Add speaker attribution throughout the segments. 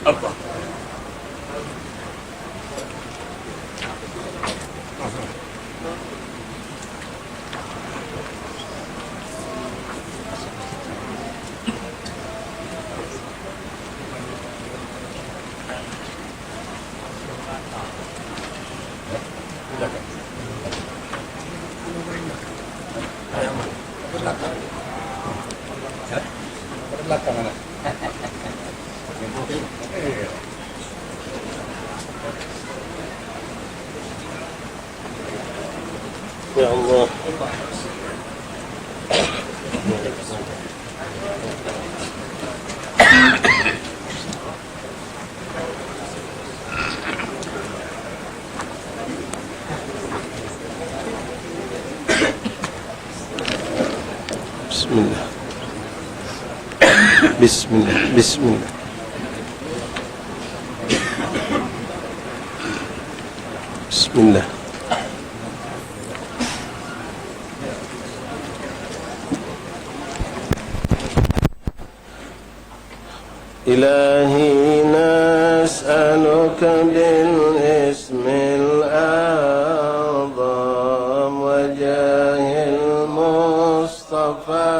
Speaker 1: Apa? Ya Allah. Bismillah. Bismillah. Bismillah. Bismillah. إلهي نسألك بالاسم الأعظم وجاه المصطفى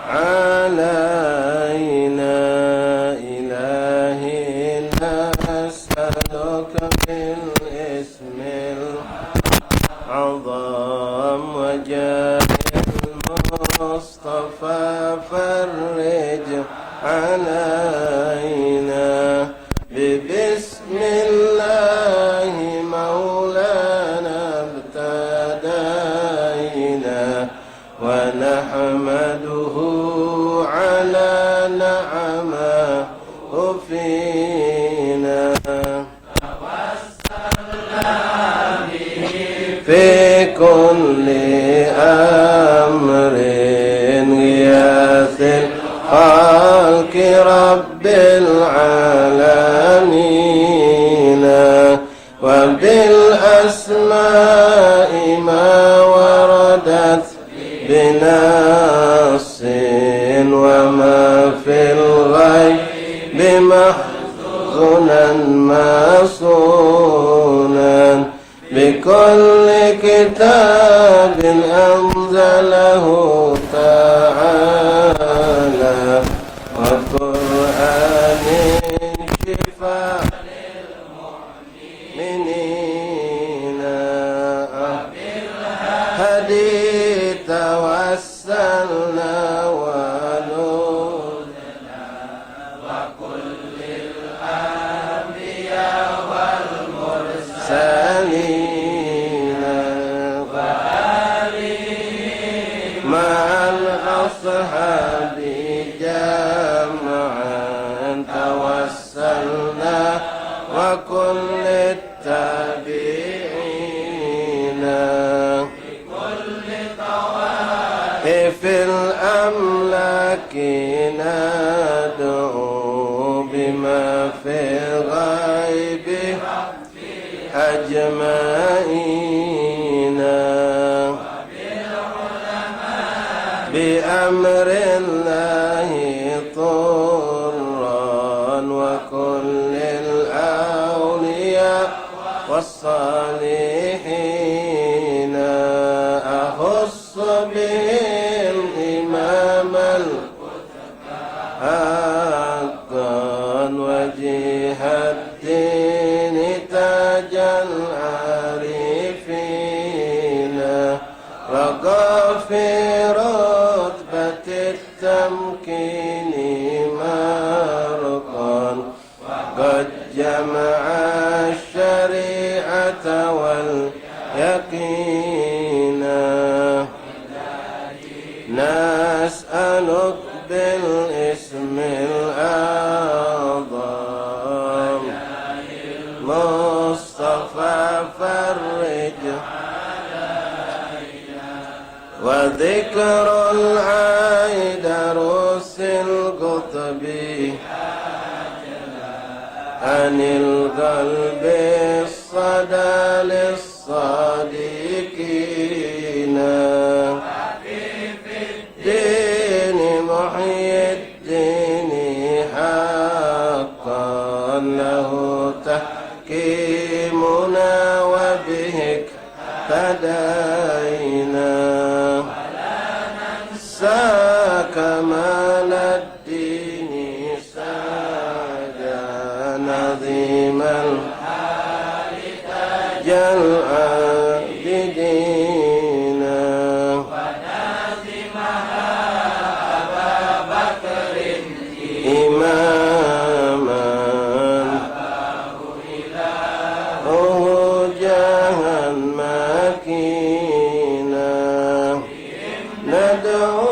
Speaker 1: علينا. إلهي نسألك بالاسم الأعظم وجاه المصطفى فرج علينا. ببسم الله مولانا ابتدينا ونحمده على نعمه فينا. توسلنا به في كل أمر غياث خلق رب العالمين وبالأسماء ما وردت بنص وما في الغيب محزونا مصونا بكل كتاب أنزله تعالى وقرآن شفاء للمؤمنين وبالهدي توسلنا ونودنا وكل الأنبياء والمرسلين وآلهم مع الأصحاب جمعا توسلنا وكل التابعين بكل طوائف الأملاك ندعو بما في الغيب أجمعين بأمر الله طرا وكل الأولياء والصالحين أخص به الإمام حقا وجيه الدين تاج العارفين رقى في رتبة التمكين مرقا قد جمع الشريعة واليقين. نسألك بالاسم الأعظم مصطفى فرج وذكر العيد رس القطب عن القلب الصدى للصادقين دين محيي الدين حقا له تحكيمنا وبه اهتدينا كمال الدين ساجا نظيم الحال تاج العابدين ونازمها أبا بكر إماما أباه إلهه جاها مكينا ندعو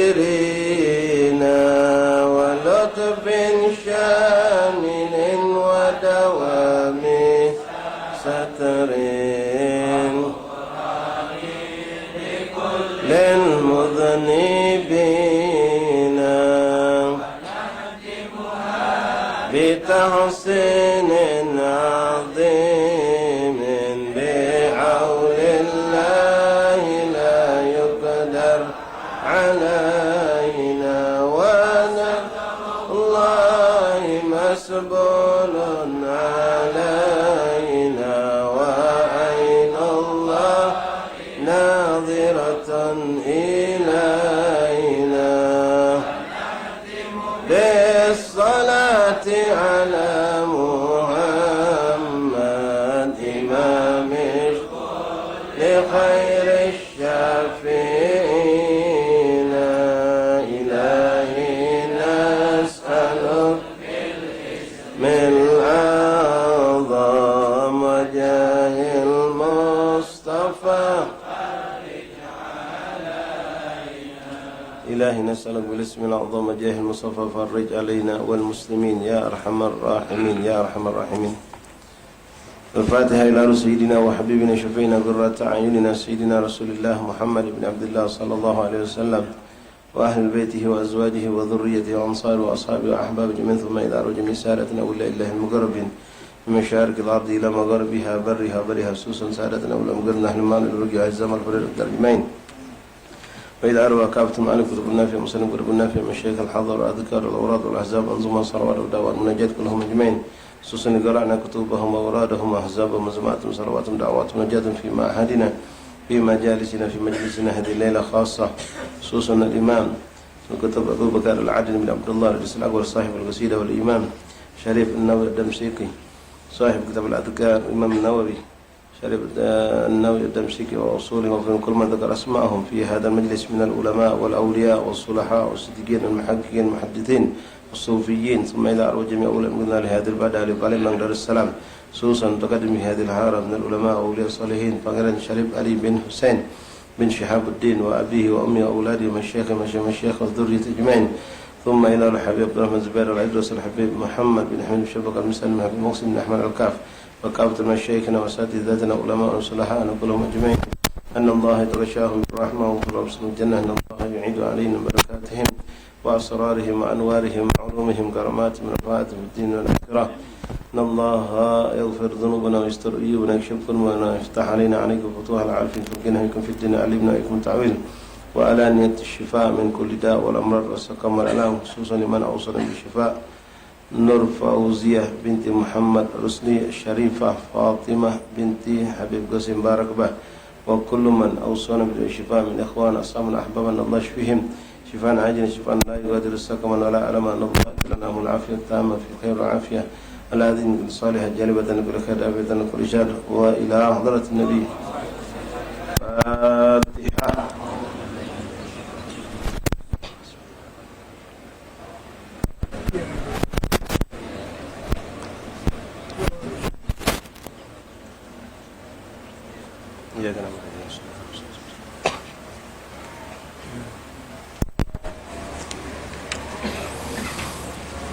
Speaker 1: حاضرين ولطف شامل ودوام ستر للمذنبين بتحسين عظيم بحول الله لا يقدر علينا ونذر الله مسبول علينا وعين الله ناظرة إلينا بالصلاة على محمد إمام لخير الشافعين إلهي نسألك من الأعظم وجاه المصطفى إلهي نسألك بالاسم الأعظم وجاه المصطفى فرج علينا والمسلمين يا أرحم الراحمين يا أرحم الراحمين. الفاتحة إلى سيدنا وحبيبنا شفينا قرة أعيننا سيدنا رسول الله محمد بن عبد الله صلى الله عليه وسلم وأهل بيته وأزواجه وذريته وأنصاره وأصحابه وأحبابه جميعا ثم إلى رجم سادتنا ولا إله المقربين من مشارق الأرض إلى مغربها برها برها خصوصا سادتنا ولا مقرنا أهل المال الرجع الزمن الفريق الترجمين وإذا أروى كافتم على كتب النافع مسلم كتب النافع من الشيخ الحضر والأذكار والأوراد والأحزاب أنظمة الصلوات والدعوات والمناجات كلهم أجمعين خصوصا قرأنا كتبهم وأورادهم وأحزابهم وجماعتهم صلواتهم دعواتهم نجاة في معهدنا في مجالسنا في مجلسنا هذه الليلة خاصة خصوصا الإمام وكتب أبو بكر العدل بن عبد الله رئيس الأكبر صاحب القصيدة والإمام شريف النووي الدمشقي صاحب كتاب الأذكار الإمام النووي شريف النووي الدمشقي وأصولهم وفي كل من ذكر أسماءهم في هذا المجلس من العلماء والأولياء والصلحاء والصديقين والمحققين المحدثين والصوفيين ثم إلى أروع جميع أولئك من هذه البلدة لبعلم من دار السلام خصوصا تقدم هذه الحارة من العلماء وأولياء الصالحين فقرن شريف علي بن حسين بن شهاب الدين وأبيه وأمه وأولاده ومشايخ والذرية أجمعين ثم إلى الحبيب عبد الرحمن زبير العدرس الحبيب محمد بن أحمد الشبك المسلم بن محسن بن أحمد الكاف وكافة مشايخنا وأساتذتنا علماء وصلحاءنا كلهم أجمعين أن الله يتغشاهم بالرحمة وفي الجنة أن الله يعيد علينا بركاتهم وأسرارهم وأنوارهم وعلومهم كراماتهم ونفعاتهم في الدين والآخرة إن الله يغفر ذنوبنا ويستر عيوبنا ويكشف ظلمنا ويفتح علينا عليكم فتوح العارفين تلقينا بكم في الدين علمنا وإياكم تعويل وألانية الشفاء من كل داء والأمراض والسقم والآلام خصوصا لمن أوصل بالشفاء نور فوزية بنت محمد رسلي الشريفة فاطمة بنت حبيب قاسم بارك به وكل من أوصانا بالشفاء من إخوان أصحابنا أحبابنا الله يشفيهم شفاء عاجلا شفاء لا يغادر سقما ولا ألما أن الله لنا العافية التامة في خير العافية الذين صالحة جالبة كل خير عافية كل شر وإلى حضرة النبي فاتحة.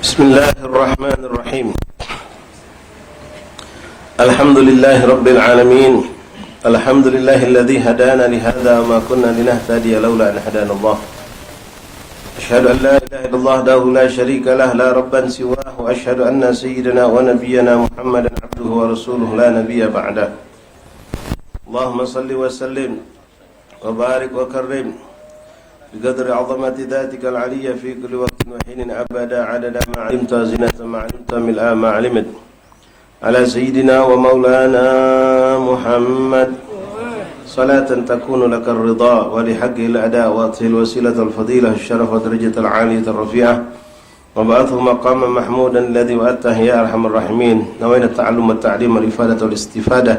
Speaker 1: بسم الله الرحمن الرحيم الحمد لله رب العالمين Alhamdulillahilladzi hadana li hadza wa ma kunna linahtadiya laula an hadana Allah. Asyhadu an la ilaha illallah wahdahu la syarika lah la rabban siwahu wa asyhadu anna sayyidana wa nabiyyana Muhammadan abduhu wa rasuluhu la nabiyya ba'da. Allahumma salli wa sallim wa barik wa karrim biqadri 'azamati dhatika al-'aliyya fi kulli waqtin wa hinin abada 'adada ma 'alimta zinata ma 'alimta mil'a ma 'alimat. على سيدنا ومولانا محمد صلاة تكون لك الرضا ولحقه الأداء وأطهي الوسيلة الفضيلة الشرف ودرجة العالية الرفيعة وبعثه مقاما محمودا الذي وأته يا أرحم الراحمين. نوينا التعلم والتعليم والإفادة والاستفادة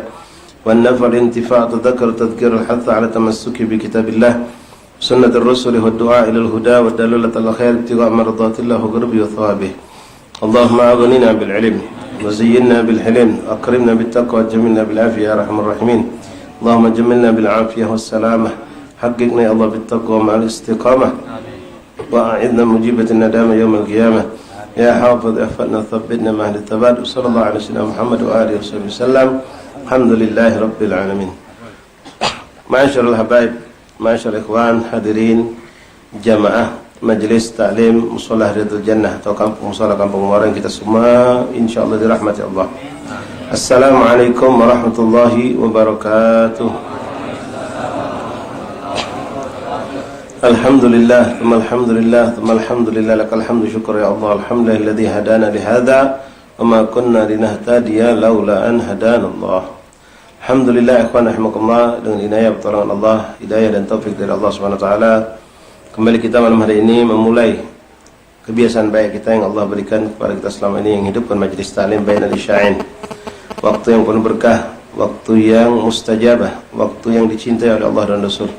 Speaker 1: والنفع والانتفاع تذكر تذكير الحث على التمسك بكتاب الله سنة الرسل والدعاء إلى الهدى والدلالة على الخير ابتغاء مرضات الله وقربه وثوابه. اللهم أغننا بالعلم وزينا بالحلم أكرمنا بالتقوى وجملنا بالعافية يا أرحم الراحمين. اللهم جملنا بالعافية والسلامة حققنا يا الله بالتقوى مع الاستقامة وأعذنا مجيبة الندامة يوم القيامة يا حافظ احفظنا ثبتنا مع الثبات. وصلى الله على سيدنا محمد وآله وصحبه وسلم. الحمد لله رب العالمين. معاشر الحبايب معاشر الإخوان hadirin jamaah Majelis Taklim Musholah Ridul Jannah atau Musholah Kampung Muara kita semua insyaallah dirahmati Allah. Assalamualaikum warahmatullahi wabarakatuh. Alhamdulillah, alhamdulillah, lakal hamdu syukur ya Allah. Alhamdulillahilladzi hadana li hadza wa ma kunna linahtadiya laula an hadana Allah. Alhamdulillah ikhwan rahimakumullah, dengan inayah pertolongan Allah, hidayah dan taufik dari Allah Subhanahu wa taala. Kembali kita malam hari ini memulai kebiasaan baik kita yang Allah berikan kepada kita selama ini, yang hidupkan majelis taklim Bainal Isya'in. Waktu yang penuh berkah, waktu yang mustajabah, waktu yang dicintai oleh Allah dan Rasul,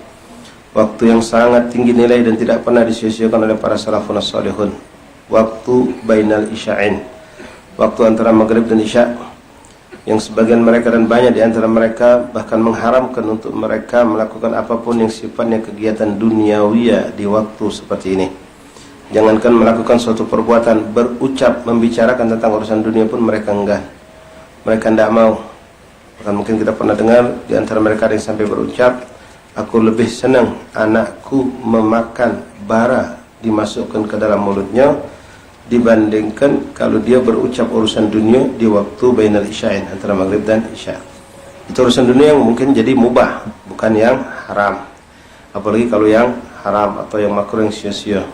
Speaker 1: waktu yang sangat tinggi nilai dan tidak pernah disia-siakan oleh para salafun as-salihun. Waktu Bainal Isya'in, waktu antara maghrib dan isya, yang sebagian mereka dan banyak di antara mereka bahkan mengharamkan untuk mereka melakukan apapun yang sifatnya kegiatan duniawiya di waktu seperti ini. Jangankan melakukan suatu perbuatan, berucap, membicarakan tentang urusan dunia pun mereka enggak. Mereka tidak mau. Bahkan mungkin kita pernah dengar di antara mereka ada yang sampai berucap, aku lebih senang anakku memakan bara dimasukkan ke dalam mulutnya dibandingkan kalau dia berucap urusan dunia di waktu Bainal Isya'in, antara maghrib dan isya. Itu urusan dunia yang mungkin jadi mubah, bukan yang haram. Apalagi kalau yang haram atau yang makruh, yang sia-sia.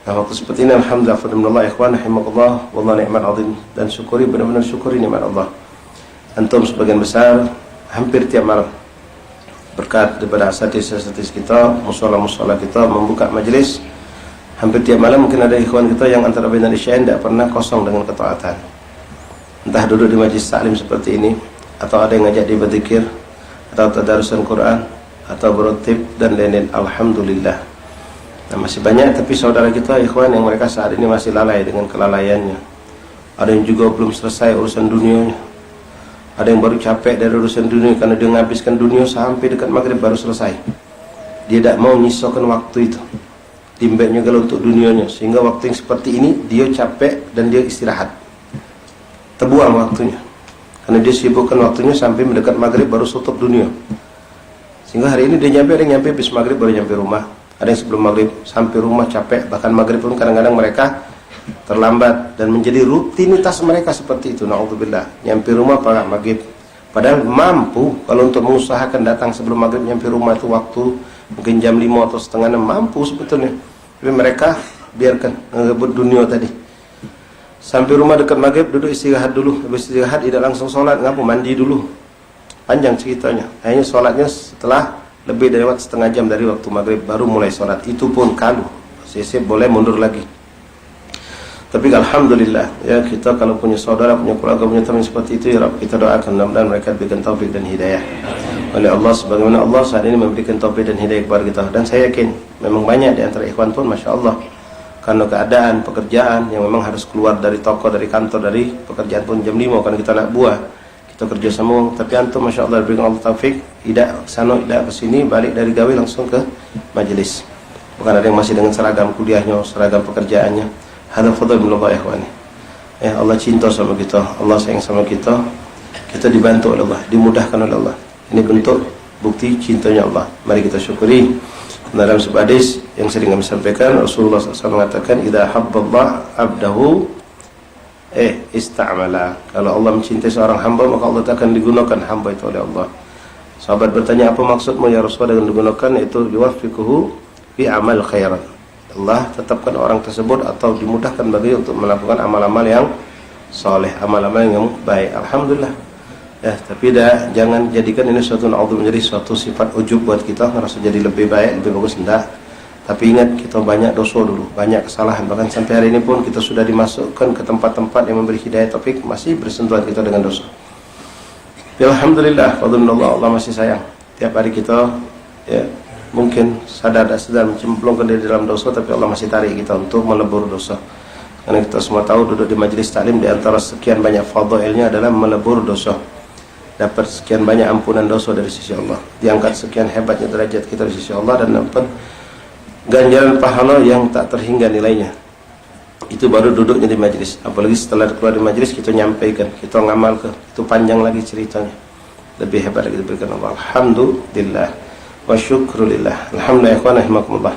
Speaker 1: Nah, waktu seperti ini alhamdulillah fadlullah ikhwan rahimakumullah wallahu ni'mal azim, dan syukuri, benar-benar syukuri nikmat Allah. Antum sebagian besar hampir tiap malam berkat daripada asatidz kita, musholah kita membuka majelis. Hampir tiap malam mungkin ada ikhwan kita yang antara Bainal Isya'in tidak pernah kosong dengan ketaatan. Entah duduk di majlis taklim seperti ini, atau ada yang ngajak dia berzikir, atau tadarusan Quran, atau berotib dan lain-lain. Alhamdulillah. Nah, masih banyak tapi saudara kita ikhwan yang mereka saat ini masih lalai dengan kelalaiannya. Ada yang juga belum selesai urusan dunianya. Ada yang baru capek dari urusan dunia karena dia menghabiskan dunia sampai dekat maghrib baru selesai. Dia tidak mau nyisakan waktu itu, timbeknya kalau untuk dunianya, sehingga waktu yang seperti ini dia capek dan dia istirahat, terbuang waktunya karena dia sibukkan waktunya sampai mendekat maghrib baru tutup dunia. Sehingga hari ini dia ada yang nyampe bis maghrib baru nyampe rumah, ada yang sebelum maghrib sampai rumah capek, bahkan maghrib pun kadang-kadang mereka terlambat, dan menjadi rutinitas mereka seperti itu. Na'udzubillah, nyampe rumah pada maghrib, padahal mampu kalau untuk mengusahakan datang sebelum maghrib nyampe rumah itu waktu mungkin jam 5 atau setengah 6, mampu sebetulnya. Tapi mereka biarkan ngebut dunia tadi. Sampai rumah dekat maghrib duduk istirahat dulu. Habis istirahat tidak langsung sholat, ngapu mandi dulu. Panjang ceritanya. Akhirnya sholatnya setelah lebih dari setengah jam dari waktu maghrib baru mulai sholat. Itu pun kalau sisip boleh mundur lagi. Tapi alhamdulillah ya, kita kalau punya saudara, punya keluarga, punya teman seperti itu, ya Rabb, kita doakan mudah-mudahan mereka diberikan taufik dan hidayah oleh Allah, sebagaimana Allah saat ini memberikan taufik dan hidayah kepada kita. Dan saya yakin memang banyak di antara ikhwan pun masya Allah, karena keadaan pekerjaan yang memang harus keluar dari toko, dari kantor, dari pekerjaan pun jam 5 karena kita anak buah, kita kerja sama. Tapi antum masya Allah diberikan Allah taufik, tidak sana tidak ke sini, balik dari gawe langsung ke majelis. Bukan ada yang masih dengan seragam kuliahnya, seragam pekerjaannya. Hada fadl min Allah ikhwani. Ya, Allah cinta sama kita, Allah sayang sama kita, kita dibantu oleh Allah, dimudahkan oleh Allah. Ini bentuk bukti cintanya Allah. Mari kita syukuri. Dalam sebuah hadis yang sering kami sampaikan, Rasulullah SAW mengatakan, "Idza habballah 'abdahu ista'mala." Kalau Allah mencintai seorang hamba, maka Allah akan digunakan hamba itu oleh Allah. Sahabat bertanya, apa maksudmu ya Rasulullah dengan digunakan? Itu yuwaffiquhu fi amal khairan. Allah tetapkan orang tersebut atau dimudahkan bagi untuk melakukan amal-amal yang soleh, amal-amal yang baik. Alhamdulillah. Ya, tapi jangan jadikan ini suatu na'udzu menjadi suatu sifat ujub buat kita, ngerasa jadi lebih baik, lebih bagus, enggak. Tapi ingat, kita banyak dosa dulu, banyak kesalahan. Bahkan sampai hari ini pun kita sudah dimasukkan ke tempat-tempat yang memberi hidayah taufik, masih bersentuhan kita dengan dosa. Ya, alhamdulillah, fadlullah, Allah masih sayang. Tiap hari kita ya mungkin sadar dan sadar mencemplungkan diri dalam dosa, tapi Allah masih tarik kita untuk melebur dosa. Karena kita semua tahu duduk di majelis taklim, di antara sekian banyak fadailnya adalah melebur dosa. Dapat sekian banyak ampunan dosa dari sisi Allah, diangkat sekian hebatnya derajat kita dari sisi Allah, dan dapat ganjaran pahala yang tak terhingga nilainya. Itu baru duduknya di majlis. Apalagi setelah keluar di majlis, kita nyampaikan, kita ngamal ke, itu panjang lagi ceritanya, lebih hebat lagi diberikan Allah. Alhamdulillah wa syukrulillah. Alhamdulillah ikhwan rahimakumullah.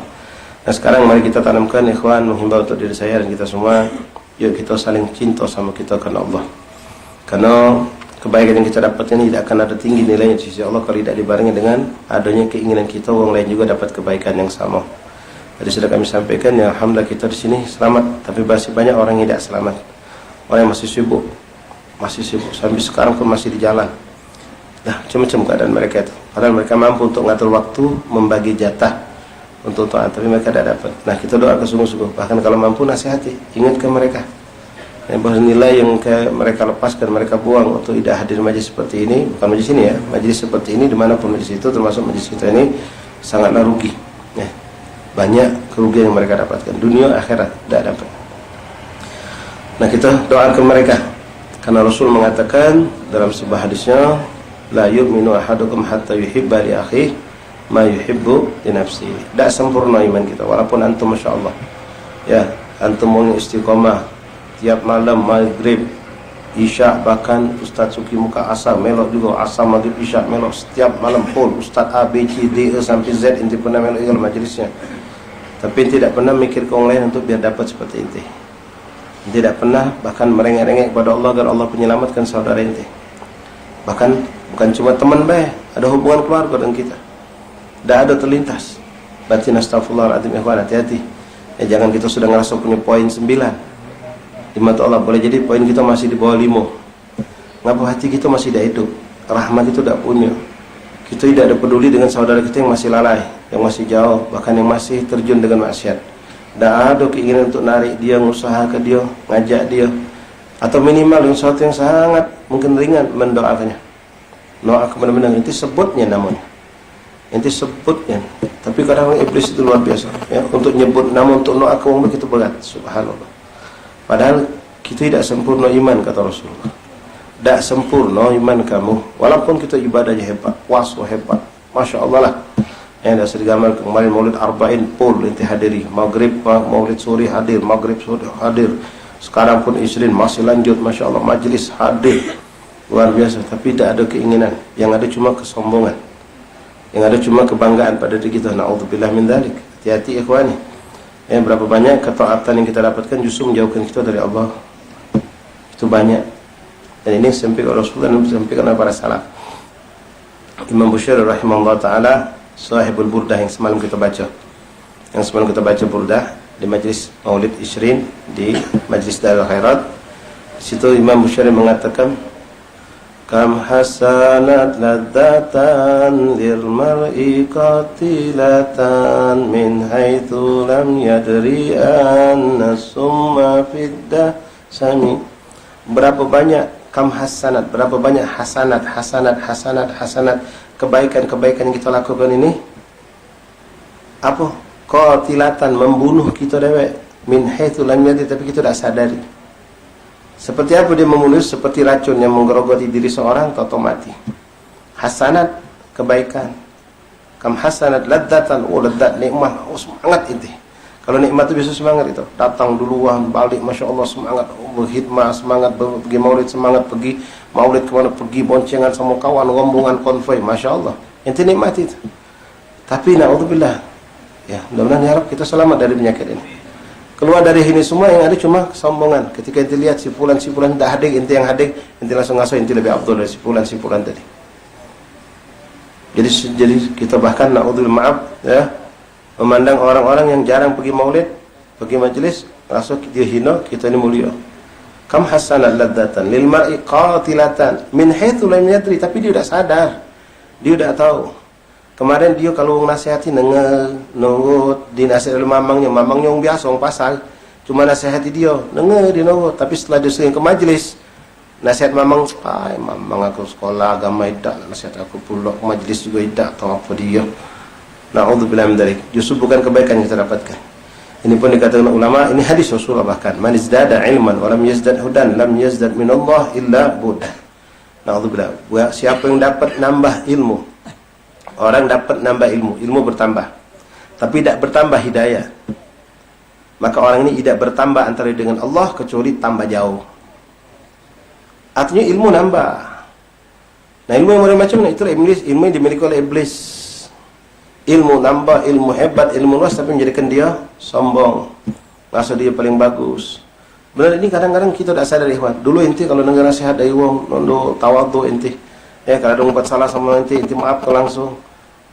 Speaker 1: Nah, sekarang mari kita tanamkan ikhwan, menghimbau untuk diri saya dan kita semua, yuk kita saling cinta sama kita karena Allah. Karena kebaikan yang kita dapat ini tidak akan ada tinggi nilainya di sisi Allah kalau tidak dibarengi dengan adanya keinginan kita orang lain juga dapat kebaikan yang sama. Tadi sudah kami sampaikan, ya alhamdulillah kita di sini selamat, tapi masih banyak orang yang tidak selamat. Orang yang masih sibuk sampai sekarang pun masih di jalan. Nah, macam-macam keadaan mereka itu. Padahal mereka mampu untuk mengatur waktu, membagi jatah untuk taat, tapi mereka tidak dapat. Nah, kita doakan sungguh-sungguh. Bahkan kalau mampu nasihati, ingatkan mereka. Bahwa nilai yang mereka lepaskan, mereka buang untuk tidak hadir majlis seperti ini, bukan majlis ini ya, majlis seperti ini dimanapun majlis itu, termasuk majlis kita ini, sangatlah rugi. Ya, banyak kerugian yang mereka dapatkan, dunia akhirat tidak dapat. Nah, kita doakan mereka, karena Rasul mengatakan dalam sebuah hadisnya, la yu'minu ahadukum hatta yuhibba li akhihi ma yuhibbu li nafsihi. Tidak sempurna iman kita, walaupun antum masya Allah, ya antum mau istiqomah tiap malam maghrib isya, bahkan Ustaz Suki muka asam melok juga, asam maghrib isya melok setiap malam full. Ustaz A B C D E sampai Z inti pernah melok ikut majelisnya, tapi tidak pernah mikir ke orang lain untuk biar dapat seperti inti. Tidak pernah bahkan merengek-rengek kepada Allah agar Allah penyelamatkan saudara inti. Bahkan bukan cuma teman baik, ada hubungan keluarga dengan kita, tidak ada terlintas batin. Astagfirullahaladzim ikhwan, hati-hati ya, jangan kita sudah ngerasa punya poin 9 di mata Allah, boleh jadi poin kita masih di bawah 5. Ngapa hati kita masih tidak hidup, rahmat itu tidak punya. Kita tidak ada peduli dengan saudara kita yang masih lalai, yang masih jauh, bahkan yang masih terjun dengan maksiat. Tidak ada keinginan untuk narik dia, usaha ke dia, ngajak dia, atau minimal dengan sesuatu yang sangat mungkin ringan mendoakannya. Doakan benar-benar, inti sebutnya namanya, inti sebutnya. Tapi kadang iblis itu luar biasa ya, untuk nyebut nama, untuk doakan orang begitu berat, subhanallah. Padahal kita tidak sempurna iman, kata Rasulullah. Tidak sempurna iman kamu, walaupun kita ibadahnya hebat, puasa hebat, masya Allah lah. Yang sudah digambar kemarin maulid arba'in full inti hadiri, maghrib maulid sore hadir, maghrib sore hadir. Sekarang pun isrin masih lanjut, masya Allah, majlis hadir, luar biasa. Tapi tidak ada keinginan, yang ada cuma kesombongan, yang ada cuma kebanggaan pada diri kita. Na'udzubillah min dzalik. Hati-hati ikhwani. Berapa banyak ketaatan yang kita dapatkan justru menjauhkan kita dari Allah. Itu banyak. Dan ini disampaikan oleh Rasulullah dan disampaikan oleh para salaf. Imam Bushairi rahimahullah ta'ala, sahibul burdah yang semalam kita baca, burdah di majlis maulid Ishrin di majlis Darul Khairat. Di situ Imam Bushairi mengatakan, kam hasanat ladzatan lil mar'i qatilatan min haitsu lam yadri anna summa fiddah sami. Berapa banyak kam hasanat, berapa banyak hasanat kebaikan-kebaikan yang kita lakukan ini, apa? Qatilatan, membunuh kita dewek, min haitsu lam yadri, tapi kita tidak sadari. Seperti apa dia membunuh? Seperti racun yang menggerogoti diri seorang, atau mati. Hasanat, kebaikan. Kam hasanat ladzatan, oh ladzat, nikmat, oh semangat itu. Kalau nikmat itu bisa semangat itu. Datang duluan, balik, masya Allah semangat, berkhidmah semangat, pergi maulid semangat, pergi maulid kemana pergi boncengan sama kawan, rombongan konvoy, masya Allah, ente nikmati itu. Tapi naudzubillah, ya mudah-mudahan ya Rabb kita selamat dari penyakit ini. Keluar dari ini semua yang ada cuma kesombongan. Ketika ente lihat si fulan tidak hadir, ente yang hadir, ente langsung ngaso ente lebih abdul dari si fulan tadi. Jadi kita bahkan naudzubillah, maaf ya, memandang orang-orang yang jarang pergi maulid, pergi majelis, langsung dia hina, kita ini mulia. Kam hasanat ladzatan lil mar'i qatilatan min haitsu lam yadri, tapi dia tidak sadar. Dia tidak tahu. Kemarin dia kalau nasihati nungut dinasihat oleh mamangnya yang biasa orang pasal, cuma nasihati dia nungut, tapi setelah dia sering ke majelis, nasihat mamang aku sekolah agama tidak, nasihat aku pula ke majelis juga tidak, tahu apa dia. Na'udzubillah min dzalik. Justru bukan kebaikan yang kita dapatkan. Ini pun dikatakan ulama, ini hadis Rasulullah bahkan, man izdada ilman wa lam yazdad hudan lam yazdad minallah illa budan. Na'udzubillah. Siapa yang dapat nambah ilmu, orang dapat nambah ilmu bertambah, tapi tidak bertambah hidayah, maka orang ini tidak bertambah antara dengan Allah kecuali tambah jauh. Artinya ilmu nambah. Nah ilmu yang macam mana? Itulah iblis, ilmu yang dimiliki oleh iblis. Ilmu nambah, ilmu hebat, ilmu luas, tapi menjadikan dia sombong, rasa dia paling bagus. Benar, ini kadang-kadang kita tak sadar ikhwan. Dulu ente kalau dengar nasihat dari wong, nondo tawadhu ente, ya kalau ada umpat salah sama ente maafkan langsung.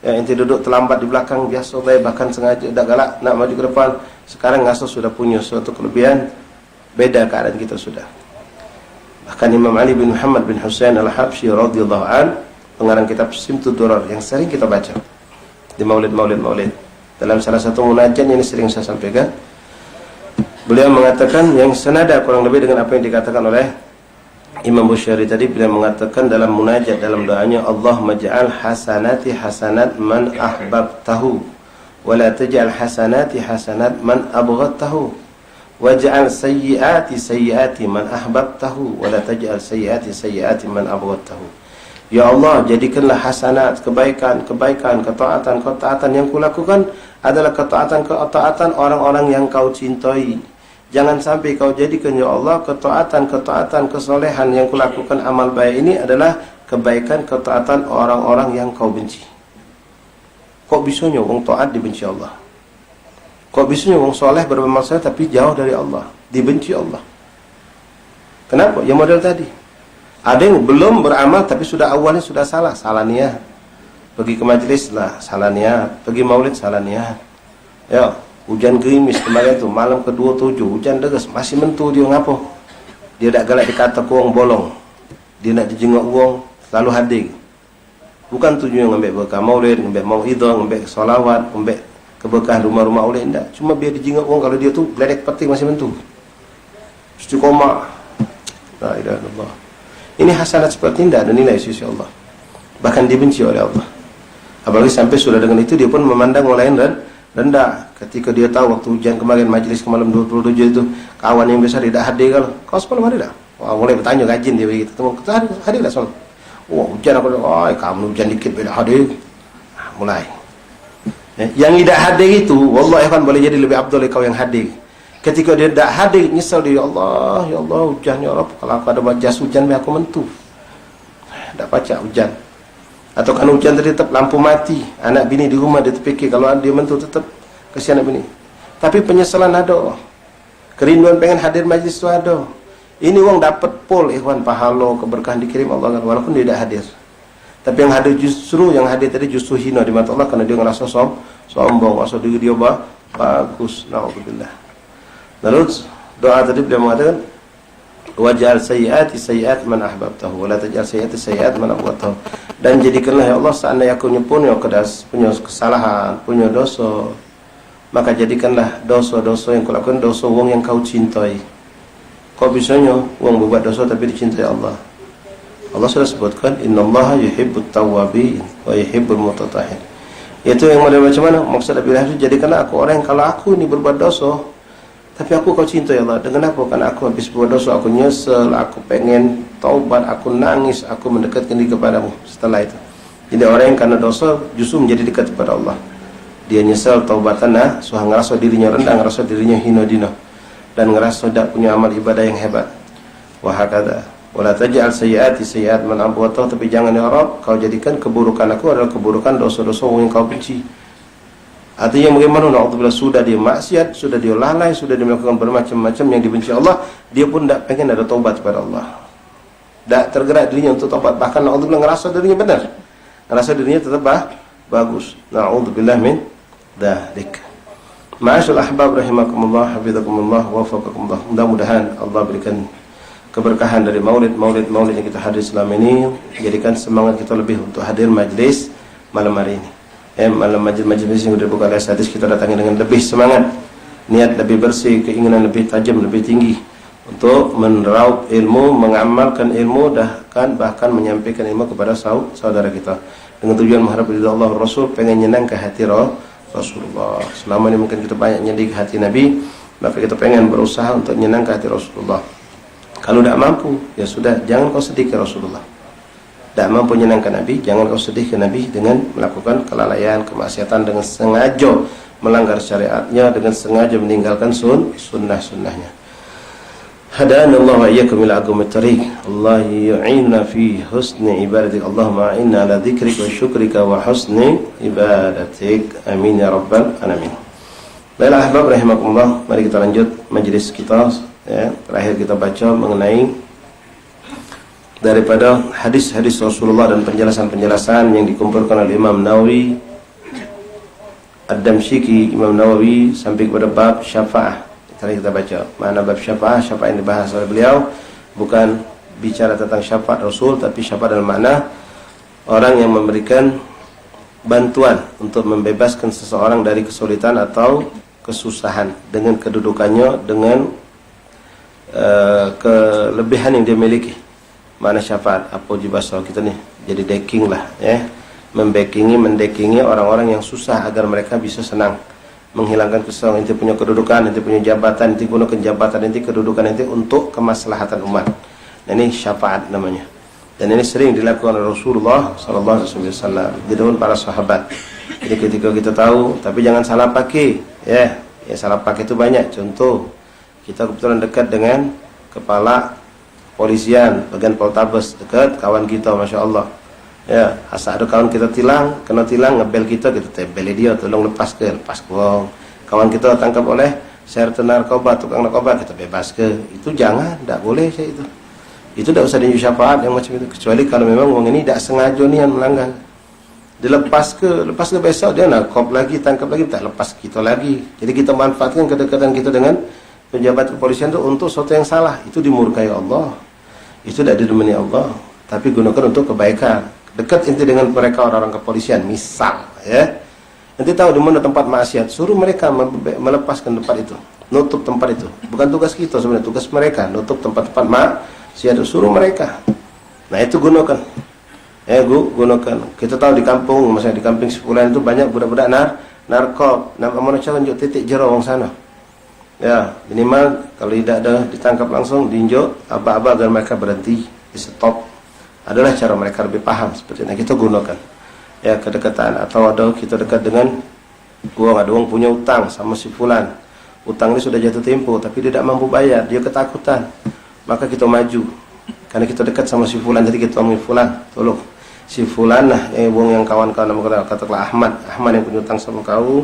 Speaker 1: Ya ente duduk terlambat di belakang biasa, bahkan sengaja dak galak nak maju ke depan. Sekarang ngaso sudah punya suatu kelebihan, beda keadaan kita sudah. Bahkan Imam Ali bin Muhammad bin Husain al-Habsyi radhiyallahu an, pengarang kitab Simtud Durar yang sering kita baca di maulid. Dalam salah satu munajat ini sering saya sampaikan, beliau mengatakan yang senada kurang lebih dengan apa yang dikatakan oleh Imam Busyari tadi. Beliau mengatakan dalam munajat, dalam doanya, Allah maj'al hasanati hasanat man ahbabtahu wa la taj'al hasanati hasanat man abghadtahu waj'al sayyiati sayyiati man ahbabtahu wa la taj'al sayyiati sayyiati man abghadtahu. Ya Allah, jadikanlah hasanat, kebaikan, ketaatan yang kulakukan adalah ketaatan orang-orang yang kau cintai. Jangan sampai kau jadikan ya Allah ketaatan, kesolehan yang kulakukan amal baik ini adalah kebaikan, ketaatan orang-orang yang kau benci. Kok bisanya orang taat dibenci Allah? Kok bisanya orang soleh bermaksiat tapi jauh dari Allah, dibenci Allah? Kenapa? Ya model tadi. Ada yang belum beramal tapi awalnya sudah salah niat. Pergi ke majelis lah, salah niat. Pergi maulid, salah niat. Ya, hujan gerimis kemarin tuh, malam ke-27, hujan deras, masih mentu dia ngapo. Dia tak galak dikata ke orang bolong. Dia nak dijenguk orang, selalu hadir. Bukan tujuan ngambil berkah maulid, ngambil mauidhah, ngambil solawat, ngambil keberkahan rumah-rumah maulid, tidak. Cuma biar dijenguk orang kalau dia tuh geledek peti masih mentu. Istiqomah. La ilaha illallah. Ini hasanat seperti ini tidak ada nilai sisi Allah, bahkan dibenci oleh Allah. Apalagi sampai sudah dengan itu dia pun memandang orang lain rendah. Ketika dia tahu waktu hujan kemarin majelis ke malam 27 itu kawan yang besar tidak hadir, kalau kau semalam hadir tak? Wah, mulai bertanya gajin dia begitu. Teman kita hadir tak semalam? Wah hujan aku, kamu hujan dikit beda hadir. Mulai. Yang tidak hadir itu, wallahi kan boleh jadi lebih abdul kau yang hadir. Ketika dia tidak hadir, nyesal dia, ya Allah hujan ya Allah, kalau aku ada jas hujan aku mentu, tidak baca hujan. Atau kan hujan tadi tetap lampu mati, anak bini di rumah dia terfikir kalau dia mentu tetap kesian anak bini. Tapi penyesalan ada, kerinduan pengen hadir majlis itu ada. Ini orang dapat pol ikhwan, pahala, keberkahan dikirim Allah walaupun dia tidak hadir. Tapi yang hadir tadi justru hina di mata Allah karena dia ngerasa sombong, rasa diri dia bagus. Naudzubillah. Lalu doa tadi beliau mengatakan waj'al sayyiati sayyiat man ahbabtahu wa la taj'al sayyiati sayyiat man abghadtahu. Dan jadikanlah ya Allah seandainya aku punya kesalahan, punya dosa, maka jadikanlah dosa-dosa yang kulakukan dosa wong yang kau cintai. Kok bisanya wong berbuat dosa tapi dicintai Allah? Allah sudah sebutkan innallaha yuhibbut tawwabin wa yuhibbul mutatahhirin. Itu yang model macam mana? Maksud Nabi itu jadikanlah aku orang yang kalau aku ini berbuat dosa tapi aku kau cinta ya Allah. Dengan apa? Karena aku habis buat dosa, aku nyesel, aku pengen taubat, aku nangis, aku mendekatkan diri kepadamu setelah itu. Jadi orang yang karena dosa justru menjadi dekat kepada Allah. Dia nyesel, taubatan, ngerasa dirinya rendah, ngerasa dirinya hina dina, dan ngerasa tidak punya amal ibadah yang hebat. Wahakada. Wala taj'al sayyiati sayyiat man abghadta, tapi jangan ya Rabb kau jadikan keburukan aku adalah keburukan dosa-dosa yang kau benci. Artinya bagaimana? Na'udzubillah, sudah dia maksiat, sudah dia lalai, sudah dia melakukan bermacam-macam yang dibenci Allah, dia pun tidak pengen ada taubat kepada Allah. Tak tergerak dirinya untuk taubat, bahkan na'udzubillah ngerasa dirinya benar, ngerasa dirinya tetap bagus. Na'udzubillah min dzalik. Ma'asyal ahbab rahimakumullah, hafizakumullah, wafaqakumullah. Mudah-mudahan Allah berikan keberkahan dari maulid yang kita hadir selama ini, jadikan semangat kita lebih untuk hadir majlis malam hari ini. Malam majlis yang sudah buka oleh hadis, kita datangi dengan lebih semangat, niat lebih bersih, keinginan lebih tajam, lebih tinggi untuk meraup ilmu, mengamalkan ilmu, bahkan menyampaikan ilmu kepada saudara kita dengan tujuan mengharap ridha Allah Rasul, pengen nyenang ke hati Rasulullah. Selama ini mungkin kita banyak nyedih ke hati Nabi, maka kita pengen berusaha untuk nyenang ke hati Rasulullah. Kalau tidak mampu, ya sudah, jangan kau sedih ke Rasulullah. Tidak mampu menyenangkan Nabi, jangan kau sedih ke Nabi dengan melakukan kelalaian, kemaksiatan, dengan sengaja melanggar syariatnya, dengan sengaja meninggalkan sunnah-sunnahnya. Hadana Allah wa iyyakum ila aqwamit thariq. Allah yu'inna fi husni ibadatik. Allahumma a'inna ala dzikrika wa syukrika wa husni ibadatik. Amin ya rabbal alamin. Baiklah ahbab rahimakumullah, mari kita lanjut majelis kita. Terakhir kita baca mengenai daripada hadis-hadis Rasulullah dan penjelasan-penjelasan yang dikumpulkan oleh Imam Nawawi Ad-Damsyiki, Imam Nawawi, sampai kepada bab syafa'ah. Tadi kita baca mana bab syafa'ah. Syafa'ah yang dibahas oleh beliau bukan bicara tentang syafaat Rasul, tapi syafaat dalam makna orang yang memberikan bantuan untuk membebaskan seseorang dari kesulitan atau kesusahan dengan kedudukannya, dengan kelebihan yang dia miliki. Mana syafaat apa di bahasa kita nih, jadi decking lah, mendekingi orang-orang yang susah agar mereka bisa senang, menghilangkan kesalahan. Inti punya kedudukan, inti punya jabatan, inti gunakan jabatan, inti kedudukan, inti untuk kemaslahatan umat. Dan ini syafaat namanya. Dan ini sering dilakukan oleh Rasulullah SAW di depan para sahabat. Jadi ketika kita tahu, tapi jangan salah pakai, ya salah pakai itu banyak. Contoh, kita kebetulan dekat dengan kepala polisian bagian Poltabes, dekat kawan kita, masya Allah. Ya, asal ada kawan kita kena tilang, ngebel kita tebeli dia, tolong lepas ke uang. Kawan kita tangkap oleh serta narkoba, tukang narkoba, kita bebas ke. Itu jangan, tidak boleh saya itu. Itu tidak usah diunjuk syafaat yang macam itu, kecuali kalau memang uang ini tidak sengaja niat melanggar. Dilepas ke besok dia narkob lagi, tangkap lagi, tak lepas kita lagi. Jadi kita manfaatkan kedekatan kita dengan pejabat kepolisian itu untuk sesuatu yang salah. Itu dimurkai Allah, itu tidak didomini Allah, tapi gunakan untuk kebaikan. Dekat inti dengan mereka orang-orang kepolisian, misal nanti tahu di mana tempat maksiat, suruh mereka melepaskan tempat itu, nutup tempat itu. Bukan tugas kita sebenarnya, tugas mereka nutup tempat-tempat maksiat, suruh mereka. Nah itu gunakan, gunakan. Kita tahu di kampung, misalnya di kampung sepulan itu banyak budak-budak narkob, mana cara tunjuk titik jero orang sana. Ya, minimal kalau tidak ada ditangkap langsung, diinjok aba-aba agar mereka berhenti, di stop. Adalah cara mereka lebih paham seperti ini. Kita gunakan ya kedekatan, atau ada kita dekat dengan ada orang punya utang sama si fulan. Utang ini sudah jatuh tempo tapi dia tidak mampu bayar, dia ketakutan. Maka kita maju karena kita dekat sama si fulan, jadi kita ngomong fulan, tolong si fulan lah yang kawan-kawan nama katakanlah Ahmad yang punya utang sama kau,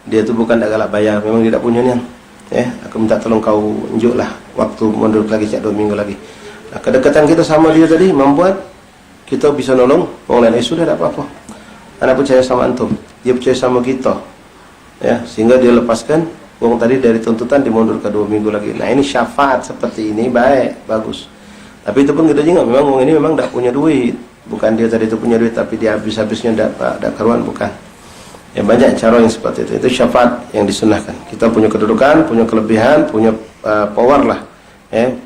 Speaker 1: dia itu bukan tak galak bayar, memang dia tidak punya niat. Aku minta tolong kau unjuk lah, waktu mundur lagi 2 minggu lagi. Nah, kedekatan kita sama dia tadi membuat kita bisa nolong orang lain. Sudah tidak apa-apa, anak percaya sama antum, dia percaya sama kita, sehingga dia lepaskan uang tadi dari tuntutan, dimundur ke 2 minggu lagi. Nah ini syafaat seperti ini baik, bagus. Tapi itu pun kita juga memang uang ini memang tidak punya duit, bukan dia tadi itu punya duit tapi dia habis-habisnya tidak karuan, bukan. Ya banyak cara yang seperti itu. Itu syafaat yang disunahkan. Kita punya kedudukan, punya kelebihan, punya power lah,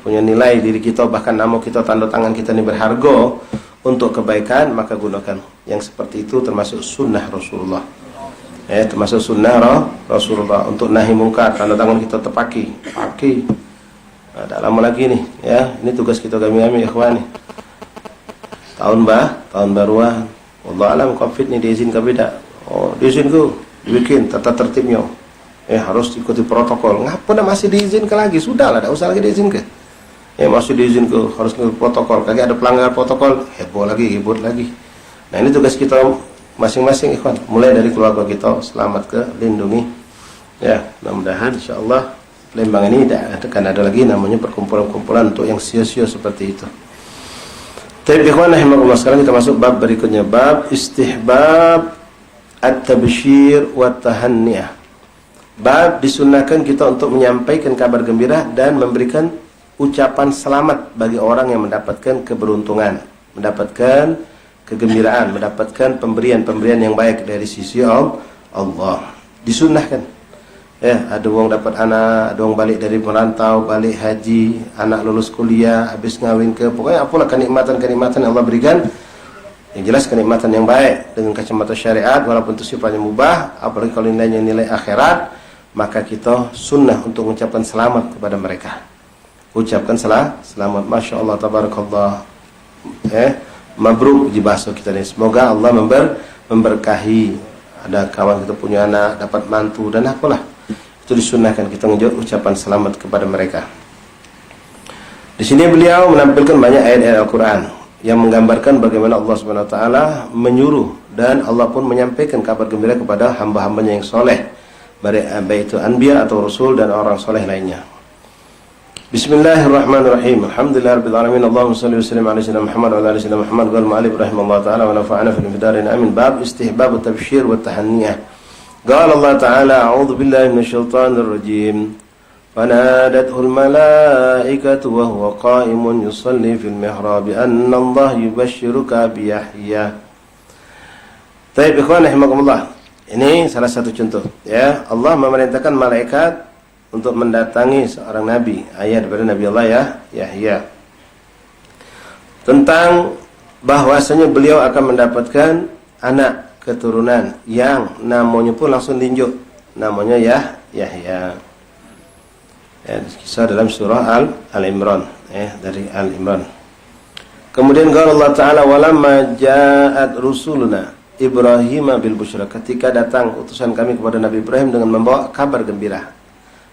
Speaker 1: punya nilai diri kita, bahkan nama kita, tanda tangan kita ini berharga untuk kebaikan, maka gunakan yang seperti itu. Termasuk sunnah Rasulullah, termasuk sunnah Rasulullah. Untuk nahi mungkar, tanda tangan kita terpakai. Tak lama lagi nih, ini tugas kita kami ikhwan nih. Tahun baruan, wallah alam covid ni diizin ke beda. Oh, diizin ke, dibikin tata tertibnya. Harus ikuti protokol. Ngapa masih diizinkan lagi? Sudahlah, tidak usah lagi diizinkan. Masih diizin ke harus ke protokol, kagak ada pelanggar protokol, heboh lagi, ribut lagi. Nah ini tugas kita masing-masing ikhwan, mulai dari keluarga kita, selamat ke lindungi. Ya, mudah-mudahan insyaallah Lembang ini tidak akan ada lagi namanya perkumpulan-kumpulan untuk yang sia-sia seperti itu. Tapi ikhwan rahimakumullah, sekarang kita masuk bab berikutnya, bab istihbab at-tabsyir wa tahanniyah. Bab disunahkan kita untuk menyampaikan kabar gembira dan memberikan ucapan selamat bagi orang yang mendapatkan keberuntungan, mendapatkan kegembiraan, mendapatkan pemberian-pemberian yang baik dari sisi Allah. Disunahkan. Ya, ada orang dapat anak, ada orang balik dari merantau, balik haji, anak lulus kuliah, habis ngawin ke, pokoknya apalah kenikmatan-kenikmatan yang Allah berikan. Yang jelas kenikmatan yang baik dengan kacamata syariat, walaupun itu sifatnya mubah, apalagi kalau nilainya nilai akhirat, maka kita sunnah untuk mengucapkan selamat kepada mereka. Ucapkan selamat, masya Allah, tabarakallah, mabruk di bahasa kita ini. Semoga Allah memberkahi. Ada kawan kita punya anak, dapat mantu dan apalah. Itu disunahkan kita mengucapkan selamat kepada mereka. Di sini beliau menampilkan banyak ayat-ayat Al-Quran yang menggambarkan bagaimana Allah Subhanahu Wa Taala menyuruh dan Allah pun menyampaikan kabar gembira kepada hamba-hambanya yang soleh, baik itu anbiya atau rasul dan orang soleh lainnya. Bismillahirrahmanirrahim. Alhamdulillahirabbil alamin. Allahumma shalli wa sallim ala sayyidina Muhammad wa ala ali sayyidina Muhammad wal mu'allif rahimallahu taala wa nafa'ana fil fidarin amin. Bab istihbab at-tabsyir wa at-tahanniyah. Qala Allah Ta'ala a'udzu billahi minasyaitonir rajim. Fanadathul malaikatu wa huwa qa'imun yusalli fil mihrab anna Allah yubashshiruka bi Yahya. Baik ikhwan rahimakumullah. Ini salah satu contoh ya. Allah memerintahkan malaikat untuk mendatangi seorang nabi, ayat daripada Nabi Allah Yahya. Tentang bahwasanya beliau akan mendapatkan anak keturunan yang namanya pun langsung ditunjuk, namanya Yahya. Ya, kisah dalam surah Al-Imran, dari Al-Imran. Kemudian Allah Ta'ala walamma ja'at rusuluna Ibrahim bil busyra, ketika datang utusan kami kepada Nabi Ibrahim dengan membawa kabar gembira.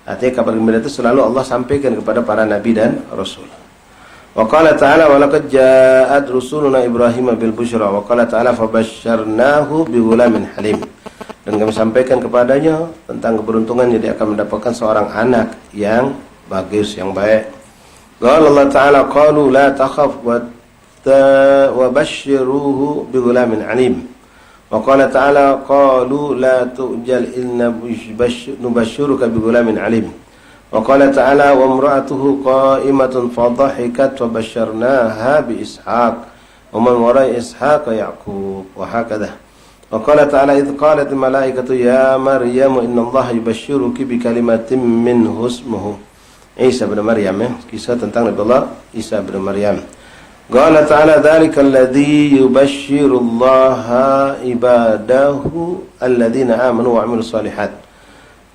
Speaker 1: Artinya kabar gembira itu selalu Allah sampaikan kepada para nabi dan rasul. Wa qala ta'ala wa laqad ja'at rusuluna Ibrahim bil busyra wa qala ta'ala fabasyarnahu bi ghulamin halim. Dan kami sampaikan kepadanya tentang keberuntungan yang dia akan mendapatkan seorang anak yang bagus, yang baik. Qala Allah Ta'ala qalu la takhaf wa basyiruhu bi ghulamin alim. Wa qala ta'ala qalu la tu'jal inna nubashshiruka bi ghulamin alim. Wa qala ta'ala wa imra'atuhu qa'imatun fadhahikat wa basyarnaha bi Ishaq wa man wara'i Ishaq Ya'qub wa hakadha. Wa qala ta'ala idh qalat al-malaikatu ya Maryam inna Allah yubashshiruki bi kalimatin minhu ismuhu Isa bin Maryam, kisah tentang Nabi Allah Isa bin Maryam. Qala ta'ala dzalika alladhi yubashshiru Allah ibadahu alladhina amanu wa 'amilus shalihat.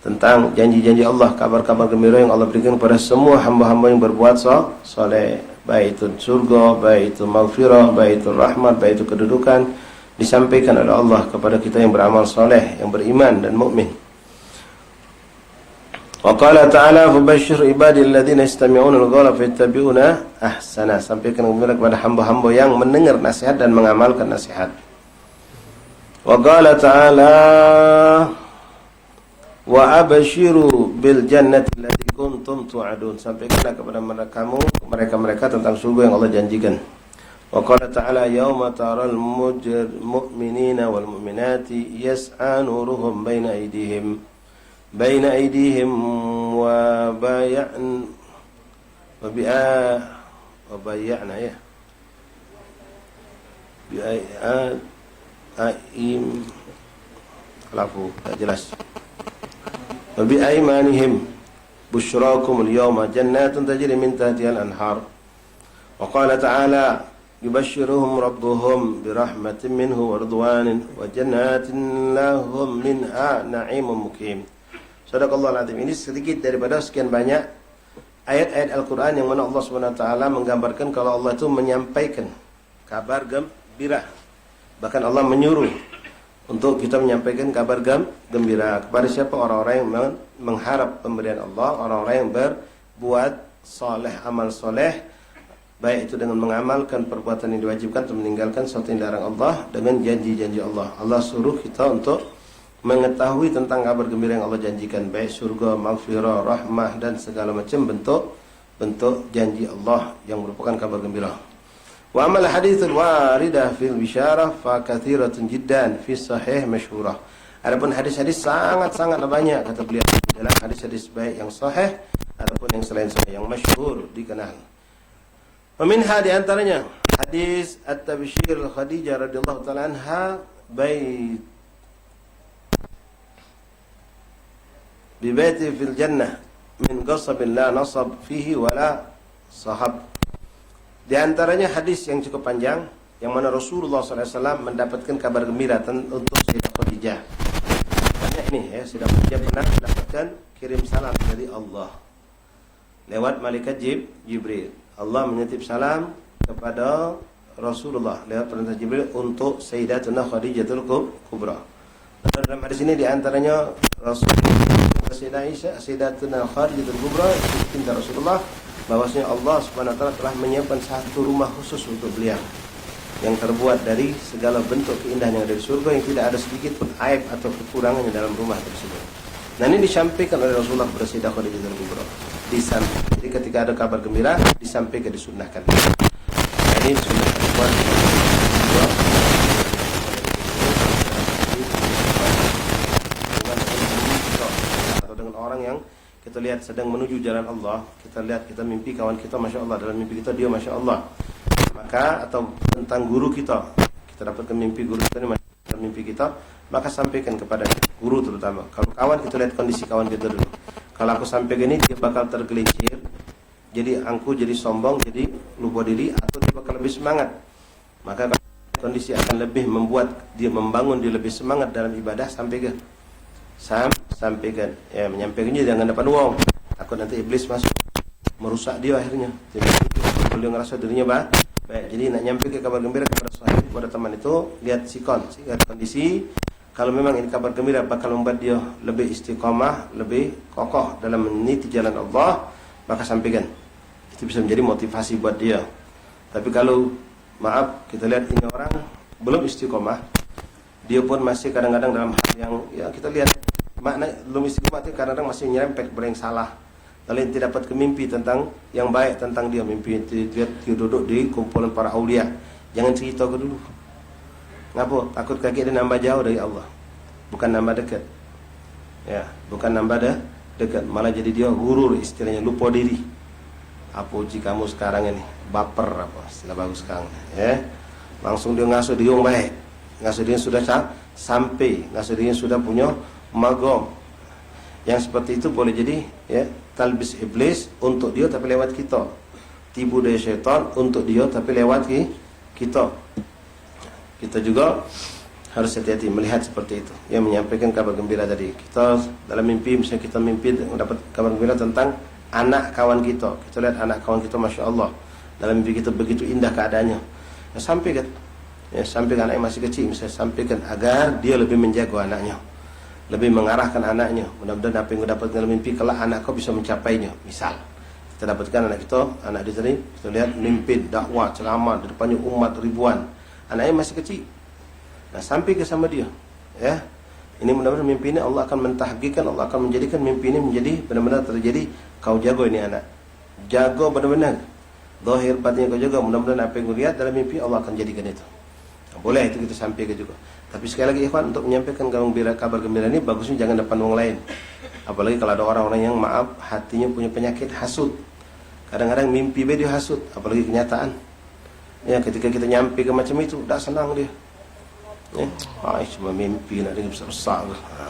Speaker 1: Tentang janji-janji Allah, kabar-kabar gembira yang Allah berikan kepada semua hamba-hamba yang berbuat soleh, baik itu surga, baik itu maghfirah, baik itu rahmat, baik itu kedudukan, disampaikan oleh Allah kepada kita yang beramal soleh, yang beriman dan mukmin. Wa qala ta'ala fabashshir ibadil ladzina yastami'una al-qawla fayattabi'una ahsana. Sampaikan kepada hamba-hamba yang mendengar nasihat dan mengamalkan nasihat. Wa qala ta'ala wa abashiru bil jannati allati kuntum tu'adun. Sampaikanlah kepada mereka tentang surga yang Allah janjikan. Wa qala ta'ala yauma taral mu'minina wal mu'minati yas'a nuruhum baina aydihim wa bay'na ya bi'aim lafu tak jelas. Wa bi'aimanihim busyrakum al-yawma jannatun tajri min tahtiha al-anhar. Wa qala ta'ala yubashshiruhum rabbuhum birahmatin minhu wa ridwanin wa jannatin lahum minha na'imun muqim. Sadaqallahul azim. Ini sedikit daripada sekian banyak ayat-ayat Al-Quran yang mana Allah SWT menggambarkan kalau Allah itu menyampaikan kabar gembira. Bahkan Allah menyuruh untuk kita menyampaikan kabar gembira kepada siapa? Orang-orang yang mengharap pemberian Allah, orang-orang yang berbuat soleh, amal soleh, baik itu dengan mengamalkan perbuatan yang diwajibkan atau meninggalkan sesuatu yang dilarang Allah, dengan janji-janji Allah. Allah suruh kita untuk mengetahui tentang kabar gembira yang Allah janjikan, baik surga, maghfirah, rahmah, dan segala macam bentuk janji Allah yang merupakan kabar gembira. Wa amal hadithul waridah fil bisyarah fa kathiratun jiddan fi sahih masyhurah. Adapun hadis-hadis sangat-sangat banyak kata beliau dalam hadis-hadis baik yang sahih ataupun yang selain sahih yang masyhur dikenal. Wa minha di antaranya hadis at-tabsyir Khadijah radhiyallahu taala anha bi baiti fil jannah min qasabin la nasab fihi wala sahab. Di antaranya hadis yang cukup panjang yang mana Rasulullah SAW mendapatkan kabar gembira untuk Sayyidah Khadijah. Banyak ini ya, Sayyidah Khadijah pernah mendapatkan kirim salam dari Allah lewat malaikat Jibril. Allah menitip salam kepada Rasulullah lewat perintah Jibril untuk Sayyidatuna Khadijatul Kubra. Dalam hadis ini di antaranya Rasulullah Sayyidatuna Khadijatul Kubra cinta Rasulullah, bahwasanya Allah Subhanahu wa taala telah menyiapkan satu rumah khusus untuk beliau yang terbuat dari segala bentuk keindahan yang ada di surga, yang tidak ada sedikit pun aib atau kekurangannya dalam rumah tersebut. Nah, ini disampaikan oleh Rasulullah kepada Sayyidah Khadijah Kubra. Jadi ketika ada kabar gembira disampaikan, disunnahkan. Nah, ini sunnah atau dengan orang yang kita lihat sedang menuju jalan Allah, kita lihat kita mimpi kawan kita Masya Allah, dalam mimpi kita dia Masya Allah, maka atau tentang guru kita dapatkan mimpi guru kita ini dalam mimpi kita, maka sampaikan kepada guru terutama. Kalau kawan, kita lihat kondisi kawan kita dulu. Kalau aku sampaikan ini dia bakal tergelincir, jadi angku, jadi sombong, jadi lupa diri, atau dia bakal lebih semangat. Maka kondisi akan lebih membuat dia membangun dia lebih semangat dalam ibadah, sampaikan ya, menyampaikannya jangan depan uang, takut nanti iblis masuk merusak dia akhirnya. Jadi beliau ngerasa dirinya baik. Jadi nak nyampaikan kabar gembira kepada sahabat, kepada teman itu, lihat lihat kondisi. Kalau memang ini kabar gembira bakal membuat dia lebih istiqamah, lebih kokoh dalam meniti jalan Allah, maka sampaikan. Itu bisa menjadi motivasi buat dia. Tapi kalau maaf, kita lihat ini orang belum istiqamah, dia pun masih kadang-kadang dalam hal yang ya kita lihat makna belum istiqomah itu kadang-kadang masih nyerempet kepada yang salah. Lalu tidak dapat kemimpi tentang yang baik tentang dia, mimpi dia duduk di kumpulan para aulia. Jangan cerita ke dulu. Ngapa? Takut kaki dia nambah jauh dari Allah, bukan nambah dekat. Ya, bukan nambah dekat, malah jadi dia gurur, istilahnya lupa diri. Apa uji kamu sekarang ini? Baper apa? Istilah bagus sekarang. Ya. Langsung dia ngasuh dia yang baik. Ngasuh dia sudah sampai, ngasuh dia sudah punya magom. Yang seperti itu boleh jadi ya talbis iblis untuk dia tapi lewat kita, tipu daya syaitan untuk dia tapi lewat kita. Kita juga harus hati-hati melihat seperti itu, yang menyampaikan kabar gembira tadi. Kita dalam mimpi, misalnya kita mimpi mendapat kabar gembira tentang anak kawan kita, kita lihat anak kawan kita Masya Allah, dalam mimpi kita begitu indah keadaannya, ya, sampaikan anak yang masih kecil, misalnya sampaikan agar dia lebih menjaga anaknya, lebih mengarahkan anaknya. Mudah-mudahan apa yang kita dapatkan dalam mimpi kelak anak kau bisa mencapainya. Misal kita dapatkan anak kita, anak dia tadi, kita lihat mimpi dakwah ceramah di depannya umat ribuan, anaknya masih kecil. Nah, sampai ke sama dia, ya. Ini mudah-mudahan mimpi ini Allah akan mentahqiqkan, Allah akan menjadikan mimpi ini menjadi benar-benar terjadi. Kau jago ini anak, jago benar-benar. Zahir batinnya kau jaga. Mudah-mudahan apa yang kau lihat dalam mimpi Allah akan jadikan itu. Nah, boleh itu kita sampaikan juga. Tapi sekali lagi ikhwan, untuk menyampaikan kabar gembira ini bagusnya jangan depan orang lain. Apalagi kalau ada orang-orang yang maaf hatinya punya penyakit hasud. Kadang-kadang mimpi dia hasud, apalagi kenyataan. Ya, ketika kita nyampe ke macam itu, tak senang dia. Ya, cuma mimpi nak dengar besar-besar.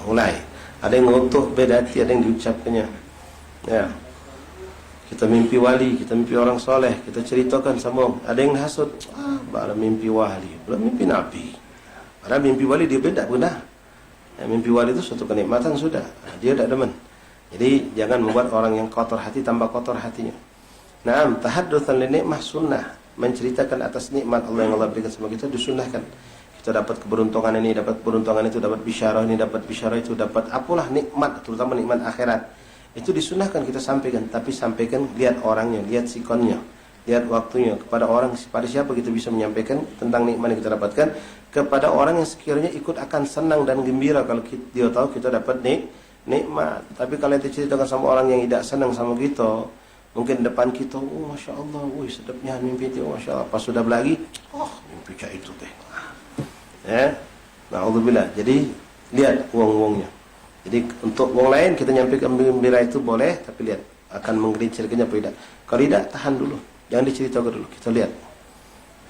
Speaker 1: Mulai ada yang ngotok beda hati, ada yang diucapkannya. Ya, kita mimpi wali, kita mimpi orang soleh, kita ceritakan sama. Ada yang hasut, baru mimpi wali, belum mimpi nabi. Padahal mimpi wali dia beda guna. Ya, mimpi wali itu suatu kenikmatan sudah. Dia tidak demen. Jadi jangan membuat orang yang kotor hati tambah kotor hatinya. Naam, tahaddutsan li nikmah sunnah, menceritakan atas nikmat Allah yang Allah berikan sama kita disunnahkan. Kita dapat keberuntungan ini, dapat keberuntungan itu, dapat bisyarah ini, dapat bisyarah itu, dapat apalah nikmat, terutama nikmat akhirat. itu disunahkan kita sampaikan, tapi sampaikan lihat orangnya, lihat sikonnya, lihat waktunya, kepada orang, pada siapa kita bisa menyampaikan tentang nikmat yang kita dapatkan, kepada orang yang sekiranya ikut akan senang dan gembira kalau dia tahu kita dapat nikmat. Tapi kalau kita ceritakan sama orang yang tidak senang sama kita, mungkin depan kita, oh masya Allah, wih sedapnya mimpi itu, masya Allah. Pas sudah lagi, oh mimpi kayak itu teh. Ya, na'udzubillah. Jadi lihat uang-uangnya. Jadi untuk uang lain kita nyampaikan gembira itu boleh, tapi lihat akan menggelincirkannya apa tidak. Kalau tidak, tahan dulu, jangan diceritakan dulu, kita lihat.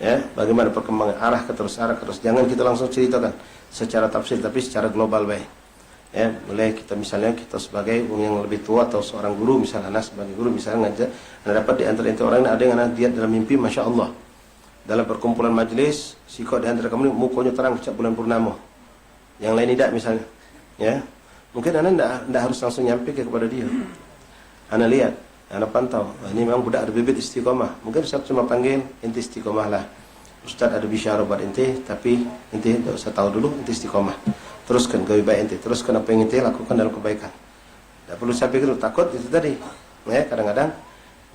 Speaker 1: Ya, bagaimana perkembangan arah ke terus. Jangan kita langsung ceritakan secara tafsir, tapi secara global baik. Ya, boleh kita misalnya kita sebagai yang lebih tua atau seorang guru, misalnya anak sebagai guru misalnya ngajar, Anda dapat di antara orang ada yang anak lihat dalam mimpi, masya Allah. Dalam perkumpulan majelis, sikap di antara kamu mukanya terang setiap bulan purnama. Yang lain tidak misalnya. Ya. Mungkin Anda tidak harus langsung nyampe kepada dia. Anda lihat, Anda pantau. Ini memang budak ada bibit istiqomah. Mungkin Ustaz cuma panggil, inti istiqomah lah. Ustaz ada bisyarah buat inti, tapi inti tidak usah tahu dulu, inti istiqomah. Teruskan gawe baik inti, teruskan apa yang inti lakukan dalam kebaikan. Tidak perlu sampai dulu, takut itu tadi. Ya, kadang-kadang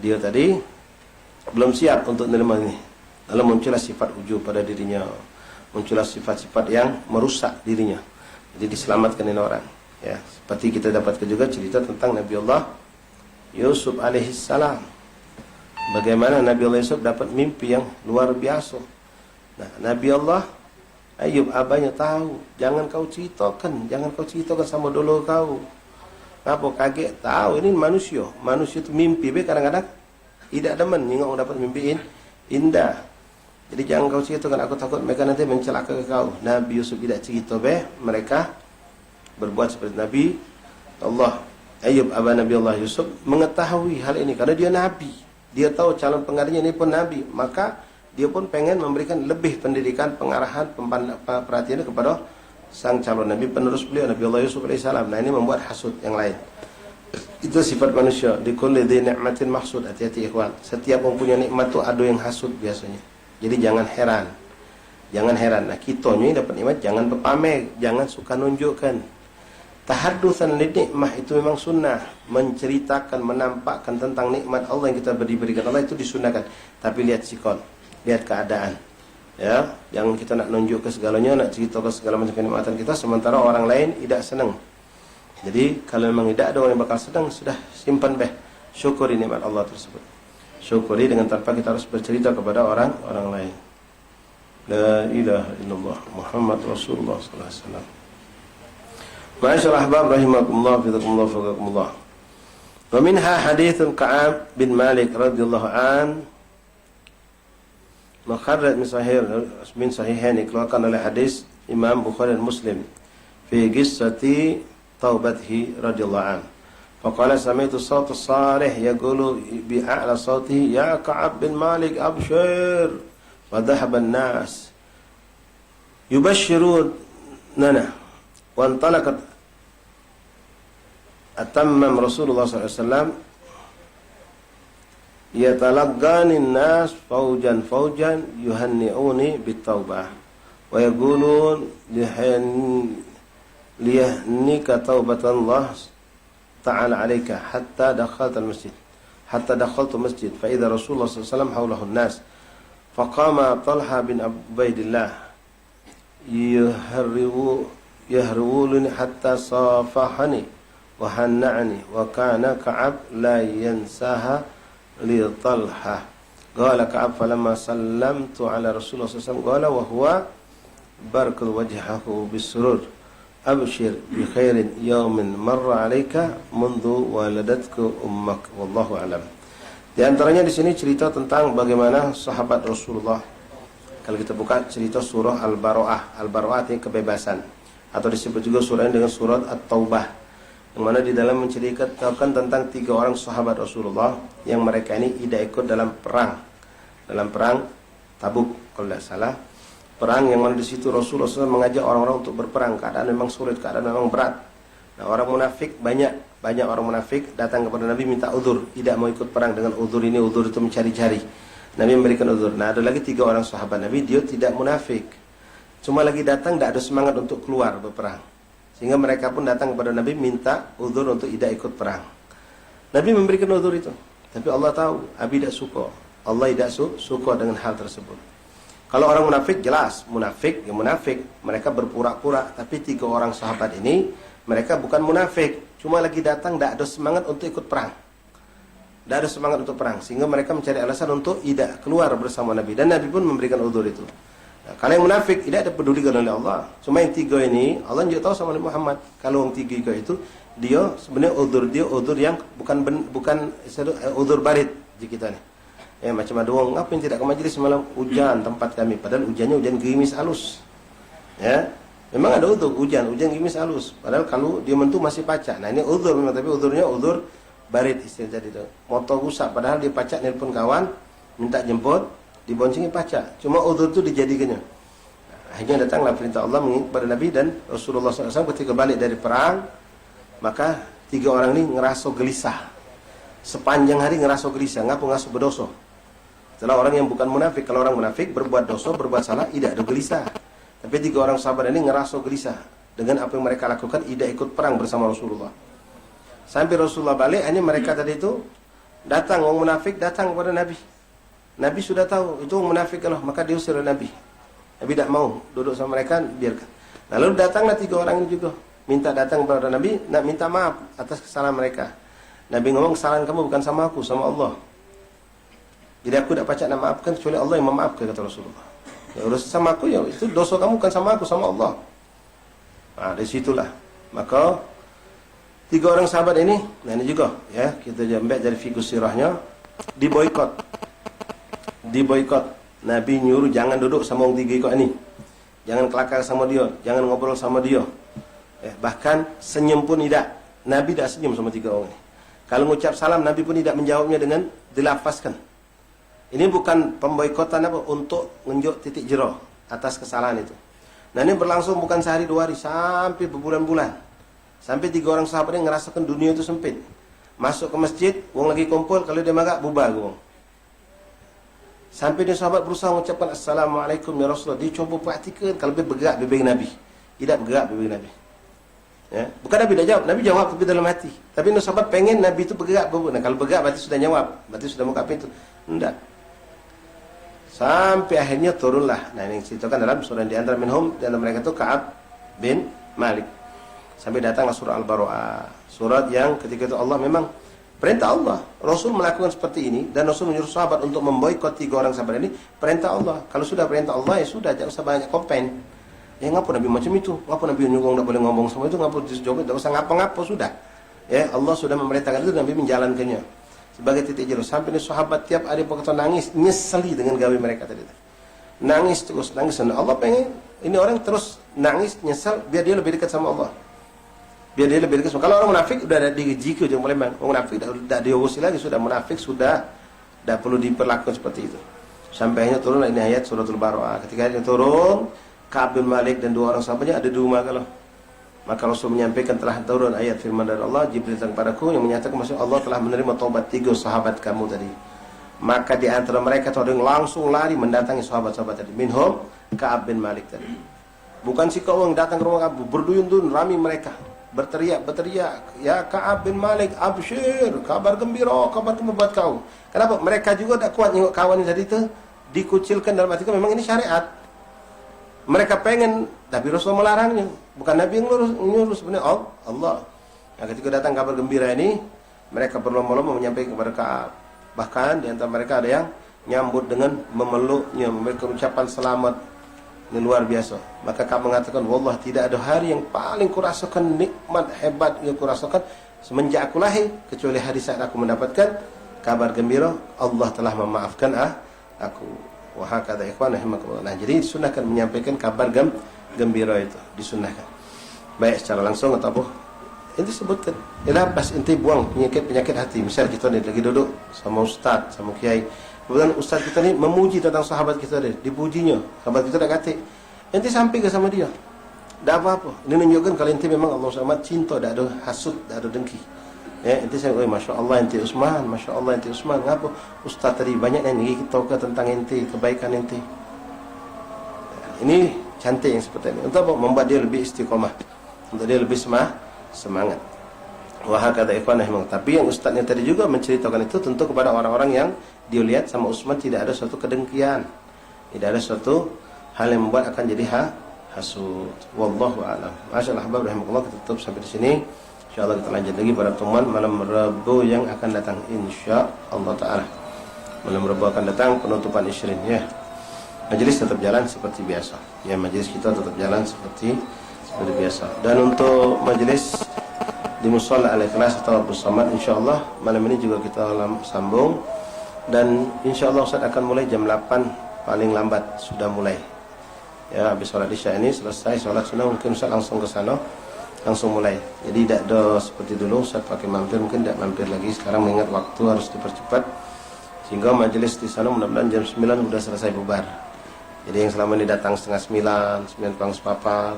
Speaker 1: dia tadi belum siap untuk menerima ini. Lalu muncullah sifat ujub pada dirinya, muncullah sifat-sifat yang merusak dirinya. Jadi diselamatkan ini orang. Ya, seperti kita dapatkan juga cerita tentang Nabi Allah Yusuf alaihissalam. Bagaimana Nabi Allah Yusuf dapat mimpi yang luar biasa. Nah, Nabi Allah Ayub abahnya tahu, jangan kau ceritakan sama dulu kau. Apa kaget? Tahu ini manusia itu mimpi be kadang-kadang tidak demen nengok dapat mimpi indah. Jadi jangan kau ceritakan, aku takut mereka nanti mencelakakan kau. Nabi Yusuf tidak cerita be, mereka berbuat seperti Nabi Allah Ayub, abah Nabi Allah Yusuf mengetahui hal ini karena dia Nabi. Dia tahu calon penggantinya ini pun Nabi, maka dia pun pengen memberikan lebih pendidikan, pengarahan, perhatian kepada sang calon Nabi penerus beliau Nabi Allah Yusuf alaihissalam. Nah ini membuat hasud yang lain. Itu sifat manusia. Di kulli dzi ni'matin mahsud. Hati-hati ikhwan. Setiap mempunyai nikmat itu ada yang hasud biasanya. Jadi jangan heran. Nah kitanya dapat nikmat jangan berpamer, jangan suka nunjukkan. Tahaddusan nikmah itu memang sunnah, menceritakan, menampakkan tentang nikmat Allah yang kita diberikan Allah itu disunahkan. Tapi lihat sikon, lihat keadaan. Ya, jangan kita nak nunjuk ke segalanya, nak cerita ke segala macam kenikmatan kita sementara orang lain tidak senang. Jadi kalau memang tidak ada orang yang bakal senang, sudah simpan beh. Syukuri nikmat Allah tersebut. Syukuri dengan tanpa kita harus bercerita kepada orang lain. La ilaha illallah Muhammad Rasulullah sallallahu alaihi wasallam. Ma'asyiral ahbab rahimakumullah fidakumullah faqakumullah. Wa minha hadits Ka'ab bin Malik radhiyallahu an makharraj min sahihain dikeluarkan oleh hadis Imam Bukhari dan Muslim fi qissati taubatihi radhiyallahu an. Faqala sami'tu sawt salih yaqulu bi a'la sawtihi ya Ka'ab bin Malik abshir wa dhahaba an-nas yubashshirunana. وانطلقت أتمم رسول الله صلى الله عليه وسلم يتلقاني الناس فوجا يهنئوني بالتوبة ويقولون ليهنيك توبة الله تعالى عليك حتى دخلت المسجد فإذا رسول الله صلى الله عليه وسلم حوله الناس فقام طلحة بن عبيد الله يهرولني حتى صافحني وهنعني وكان كعب لا ينساها لطلحة. قال كعب فلما سلمت على رسول الله صلى الله عليه وسلم قال وهو بركض وجهه بالسرور أبشر بخير يوم مر عليك منذ ولدتك أمك والله أعلم. Di antaranya di sini cerita tentang bagaimana sahabat Rasulullah. Kalau kita buka cerita surah Al-Baro'ah. Al-Baro'ah artinya kebebasan, atau disebut juga surah ini dengan surat At-Taubah, yang mana di dalam menceritakan tentang 3 orang sahabat Rasulullah yang mereka ini tidak ikut dalam perang Tabuk kalau tidak salah, perang yang mana di situ Rasulullah SAW mengajak orang-orang untuk berperang. Keadaan memang sulit, keadaan memang berat. Nah orang munafik banyak orang munafik datang kepada Nabi minta uzur, tidak mau ikut perang dengan uzur ini, uzur itu mencari-cari. Nabi memberikan uzur. Nah ada lagi 3 orang sahabat Nabi, dia tidak munafik, cuma lagi datang tidak ada semangat untuk keluar berperang, sehingga mereka pun datang kepada Nabi minta uzur untuk tidak ikut perang. Nabi memberikan uzur itu. Tapi Allah tahu, Abi tidak suka. Allah tidak suka dengan hal tersebut. Kalau orang munafik, jelas. Munafik, ya munafik. Mereka berpura-pura. Tapi 3 orang sahabat ini, mereka bukan munafik. Cuma lagi datang, tidak ada semangat untuk ikut perang. Tidak ada semangat untuk perang. Sehingga mereka mencari alasan untuk tidak keluar bersama Nabi. Dan Nabi pun memberikan uzur itu. Nah, kalau yang munafik, tidak ada pedulikan oleh Allah. Cuma yang 3 ini, Allah juga tahu sama Nabi Muhammad. Kalau yang 3 itu, dia sebenarnya uzur yang bukan uzur barid di kita nih. Macam ada orang ngapain tidak ke majlis malam, hujan tempat kami, padahal hujannya hujan gerimis halus. Ya, memang ada uzur hujan gerimis halus. Padahal kalau dia mentu masih pacak. Nah, ini uzur memang, tapi uzurnya uzur barid istilah tadi itu. Motor rusak padahal dia pacak, nelpon kawan minta jemput, diboncengi pacak. Cuma uzur itu dijadikannya. Nah, akhirnya datanglah perintah Allah kepada Nabi dan Rasulullah SAW ketika balik dari perang. Maka 3 orang ini ngerasa gelisah. Sepanjang hari ngerasa gelisah, ngaku berdosa. Setelah orang yang bukan munafik, kalau orang munafik berbuat dosa, berbuat salah, tidak ada gelisah. Tapi 3 orang sahabat ini ngerasa gelisah dengan apa yang mereka lakukan, tidak ikut perang bersama Rasulullah. Sampai Rasulullah balik, hanya mereka tadi itu datang, orang munafik datang kepada Nabi. Nabi sudah tahu itu orang munafik kalau, maka diusir oleh Nabi. Nabi tidak mau duduk sama mereka, biarkan. Lalu datanglah 3 orang ini juga, minta datang kepada Nabi, nak minta maaf atas kesalahan mereka. Nabi ngomong, kesalahan kamu bukan sama aku, sama Allah. Jadi aku tidak pacak nak maafkan kecuali Allah yang memaafkan, kata Rasulullah. Ya udah sama aku, ya itu dosa kamu bukan sama aku, sama Allah. Nah, dari situlah. Maka 3 orang sahabat ini, nah ini juga ya, kita ambil dari figur sirahnya, diboikot. Nabi nyuruh jangan duduk sama orang 3 ini. Jangan kelakar sama dia, jangan ngobrol sama dia. Bahkan senyum pun tidak. Nabi tidak senyum sama 3 orang ini. Kalau mengucap salam, Nabi pun tidak menjawabnya dengan dilafazkan. Ini bukan pemboikotan apa, untuk nunjuk titik jero atas kesalahan itu. Nah, ini berlangsung bukan sehari 2 hari, sampai berbulan-bulan. Sampai 3 orang sahabat ini ngerasakan dunia itu sempit. Masuk ke masjid, orang lagi kumpul, kalau dia marah, bubar orang. Sampai dia sahabat berusaha mengucapkan Assalamualaikum ya Rasulullah. Dia coba perhatikan kalau dia bergerak bibir Nabi. Tidak bergerak bibir Nabi. Ya, bukan Nabi tidak jawab, Nabi jawab tapi dalam hati. Tapi sahabat pengen Nabi itu bergerak. Nah, kalau bergerak berarti sudah jawab, berarti sudah mengungkap itu. Tidak. Sampai akhirnya turunlah. Nah, ini ceritakan dalam surah di antara minhum, di antara mereka itu Ka'ab bin Malik. Sampai datanglah surah Al-Baro'ah. Surat yang ketika itu Allah memang perintah Allah. Rasul melakukan seperti ini dan Rasul menyuruh sahabat untuk memboikot 3 orang sahabat ini. Perintah Allah. Kalau sudah perintah Allah, ya sudah, jangan usah banyak komplain. Ya ngapa Nabi macam itu? Ngapa Nabi nyuruh tidak boleh ngomong sama itu? Ngapa dijawab? Tidak usah ngapa-ngapa sudah. Ya, Allah sudah memerintahkan itu, Nabi menjalankannya. Sebagai titik jeru. Sampai ini sahabat tiap hari pokoknya nangis, nyesali dengan gawe mereka tadi. Nangis terus, nangis. Allah pengen ini orang terus nangis, nyesal biar dia lebih dekat sama Allah. Biar dia lebih dekat sama. Kalau orang munafik udah ada di jika jangan boleh bang. Orang munafik tidak diurusi lagi, sudah munafik sudah tidak perlu diperlakukan seperti itu. Sampai akhirnya turun ini ayat suratul Baro'ah. Ketika ayatnya turun, Ka'ab bin Malik dan 2 orang sahabatnya ada di rumah kalau. Maka Rasul menyampaikan telah turun ayat firman dari Allah, Jibril datang padaku yang menyatakan maksud Allah telah menerima taubat 3 sahabat kamu tadi. Maka di antara mereka ada yang langsung lari mendatangi sahabat-sahabat tadi. Minhum Ka'ab bin Malik tadi. Bukan si kaum yang datang ke rumah Ka'ab, berduyun-duyun ramai mereka. Berteriak, ya Ka'ab bin Malik, absyir, kabar gembira buat kau. Kenapa? Mereka juga tak kuat tengok kawan tadi itu dikucilkan dalam arti memang ini syariat. Mereka pengen, tapi Rasulullah melarangnya. Bukan Nabi yang nyuruh sebenarnya Allah. Nah, ketika datang kabar gembira ini, mereka berlomba-lomba menyampaikan kepada Ka'ab. Bahkan di antara mereka ada yang nyambut dengan memeluknya, memberikan ucapan selamat. Ini luar biasa. Maka Ka'ab mengatakan, wallah tidak ada hari yang paling kurasakan nikmat hebat yang kurasakan semenjak aku lahir, kecuali hari saat aku mendapatkan kabar gembira Allah telah memaafkan aku. Wahakadha ikhwan rahimakumullah. Nah, jadi disunahkan menyampaikan kabar gembira itu, disunahkan. Baik secara langsung atau apa? Inti sebutkan. Ialah pas inti buang penyakit hati. Misal kita ni lagi duduk sama ustaz, sama kiai. Kemudian ustaz kita ni memuji tentang sahabat kita ni, dipujinya. Sahabat kita dah kata. Inti sampai ke sama dia. Tak apa-apa. Ini menunjukkan kalau inti memang Allah SWT cinta, tak ada hasud, tak ada dengki. Ya, inti saya, Masya Allah inti Usman, Masya Allah inti Usman. Ngapa? Ustaz tadi banyak yang kita tahu tentang inti, kebaikan inti. Ini cantik yang seperti ini. Untuk apa? Membuat dia lebih istiqomah, untuk dia lebih semangat. Wahakata ikhwanah. Tapi yang ustaznya tadi juga menceritakan itu tentu kepada orang-orang yang dia lihat sama Utsman tidak ada suatu kedengkian, tidak ada suatu hal yang membuat akan jadi hasud. Wallahu a'lam. Masyaallah ahbab rahimakumullah, kita tutup sampai di sini. Insyaallah kita lanjut lagi pada pertemuan malam Rabu yang akan datang insyaallah taala. Malam Rabu akan datang penutupan Ishrin ya. Majelis tetap jalan seperti biasa. Ya, majelis kita tetap jalan seperti biasa. Dan untuk majelis di Musholla Al-Ikhlas atau Abu Samad, insyaallah malam ini juga kita sambung. Dan insyaallah Ustaz akan mulai jam 8 paling lambat sudah mulai. Ya, habis sholat Isya ini selesai sholat sunnah mungkin Ustaz langsung ke sana, langsung mulai. Jadi tidak ada seperti dulu Ustaz pakai mampir, mungkin tidak mampir lagi. Sekarang mengingat waktu harus dipercepat sehingga majelis di sana mudah-mudahan jam 9 sudah selesai bubar. Jadi yang selama ini datang setengah 9 kurang sepapat,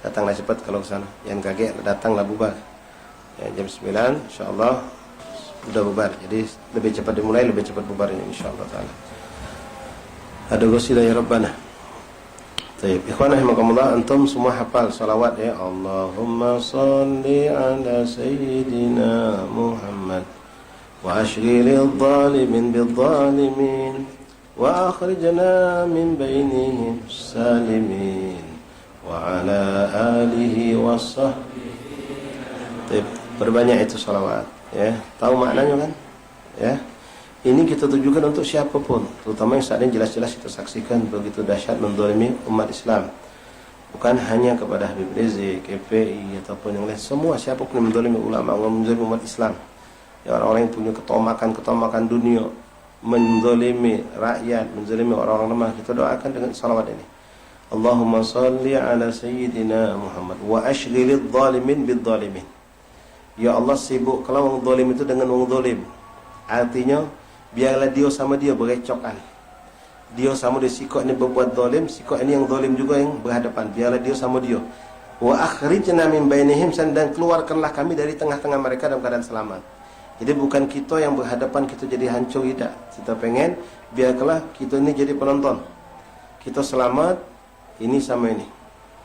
Speaker 1: datanglah cepat kalau ke sana. Yang kaget datanglah bubar. Ya, jam 9 insyaallah sudah bubar. Jadi lebih cepat dimulai, lebih cepat bubarnya insyaallah taala. Ada gosila ya Rabbana. Baik, ikhwanah rahimakumullah, antum semua hafal salawat ya. Allahumma shalli ala sayyidina Muhammad wa ashghilil zalimin bil zalimin wa akhrijna min bainihim salimin wa ala alihi wa sahbihi. Perbanyak itu salawat ya. Tahu maknanya kan? Ya. Ini kita tujukan untuk siapapun, terutama yang saat ini jelas-jelas kita saksikan begitu dahsyat menzalimi umat Islam. Bukan hanya kepada Habib Rizik, KPI ataupun yang lain, semua siapapun yang menzalimi ulama, menzalimi umat Islam. Ya, orang-orang yang punya ketomakan dunia, menzalimi rakyat, menzalimi orang-orang lemah, kita doakan dengan salawat ini. Allahumma salli ala sayyidina Muhammad wa ashghilidz zalimin bidz zalimin. Ya Allah, sibuk kalau orang zalim itu dengan orang zalim. Artinya biarlah dia sama dia berecokan. Dia sama dia, sikap ni berbuat zalim, sikap ini yang zalim juga yang berhadapan. Biarlah dia sama dia. Wa akhrijna min bainihim, dan keluarkanlah kami dari tengah-tengah mereka dalam keadaan selamat. Jadi bukan kita yang berhadapan kita jadi hancur, tidak. Kita pengen biarlah kita ini jadi penonton. Kita selamat, ini sama ini.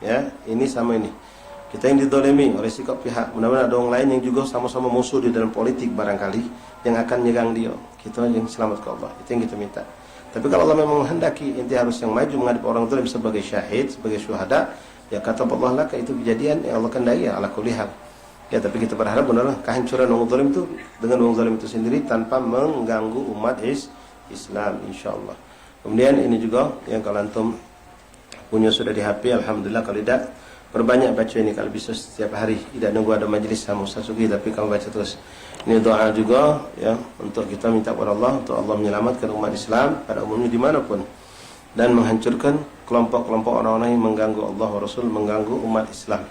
Speaker 1: Ya, ini sama ini. Kita yang didolimi oleh sikap pihak. Mudah-mudahan ada orang lain yang juga sama-sama musuh di dalam politik barangkali yang akan menyerang dia. Kita yang selamat ke Allah. Itu yang kita minta. Tapi kalau Allah memang menghendaki inti harus yang maju menghadapi orang zalim sebagai syahid, sebagai syuhada, ya kata Allah lah, itu kejadian yang Allah kendai ya ala kulli hal. Ya, tapi kita berharap benar kehancuran orang zalim itu dengan orang zalim itu sendiri tanpa mengganggu umat Islam insyaallah. Kemudian ini juga yang kalau antum punya sudah di HP, alhamdulillah. Kalau tidak, perbanyak baca ini kalau bisa setiap hari. Tidak nunggu ada majlis sama Ustaz Sugi, tapi kamu baca terus. Ini doa juga ya untuk kita minta kepada Allah untuk Allah menyelamatkan umat Islam pada umumnya dimanapun dan menghancurkan kelompok-kelompok orang-orang yang mengganggu Allah wa Rasul, mengganggu umat Islam.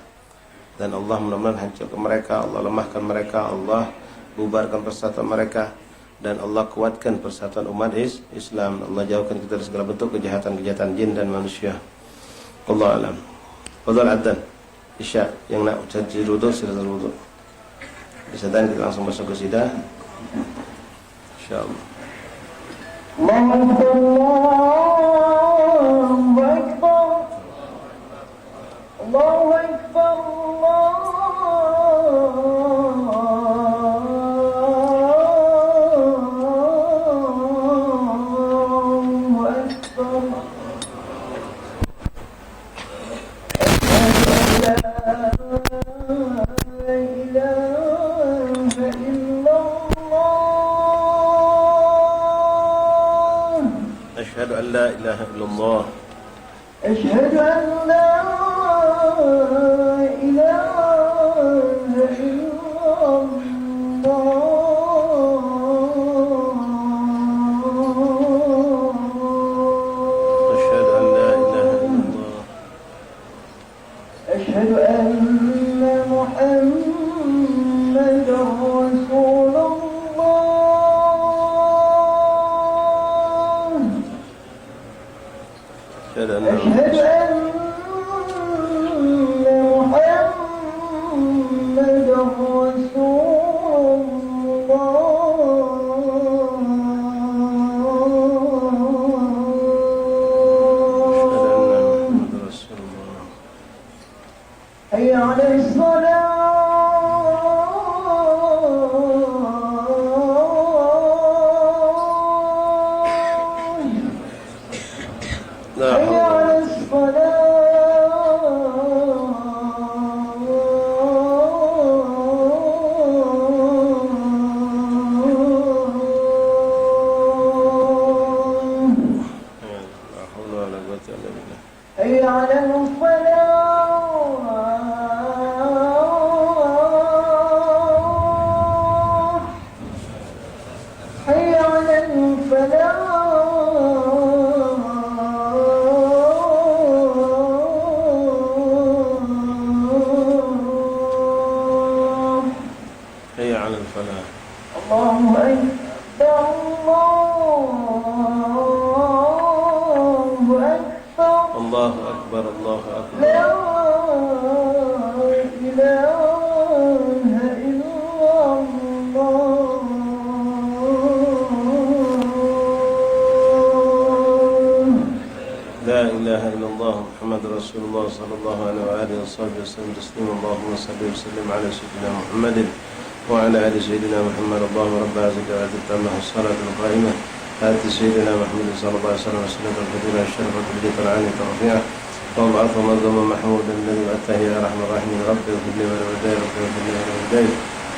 Speaker 1: Dan Allah mudah-mudahan hancurkan mereka, Allah lemahkan mereka, Allah bubarkan persatuan mereka, dan Allah kuatkan persatuan umat Islam. Allah jauhkan kita dari segala bentuk kejahatan-kejahatan jin dan manusia. Allah alam. Fadhal adzan Isya yang nak jadi wudu silakan wudu. Bisa dan kita langsung masuk ke sidah. Insyaallah. Allahu Akbar. Allahu Akbar. أشهد أن لا إله إلا الله. أشهد أن لا إله إلا الله. أشهد أن لا إله إلا الله. أشهد أن محمدا رسول الله. أشهد أن محمدا رسول الله. حي على الصلاة. اللهم صل وسلم على سيدنا محمد وعلى آل سيدنا محمد. اللهم رب هذه الدعوة التامة والصلاة القائمة آت سيدنا محمد صلى الله عليه وسلم وسلم الفضيلة الشرف والتبليغ العالي الرفيع وابعثه مقاما محمودا الذي وأتاه يا أرحم الراحمين. رب اغفر لي ولوالدي رب اغفر لي ولوالدي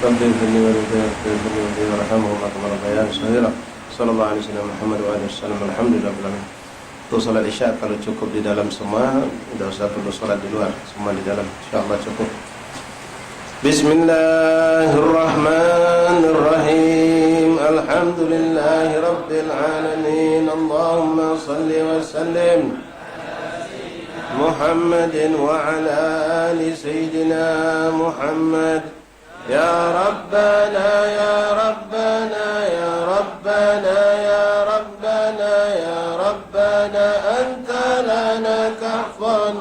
Speaker 1: رب اغفر لي ولوالدي رب اغفر لي ولوالدي وارحمهم كما ربياني صغيرا. صلى الله عليه وسلم Muhammad wa alihi wasallam. Alhamdulillah rabbil alamin. Untuk salat isya kalau cukup di dalam semua, tidak usah perlu salat di luar, semua di dalam insyaallah cukup. Bismillahirrahmanirrahim. Alhamdulillahi rabbil alamin. Allahumma salli wa sallim Muhammadin wa ala ali sayyidina Muhammad. Ya Rabbana ya Rabbana ya Rabbana ya Rabbana ya Rabbana anta lana kahfan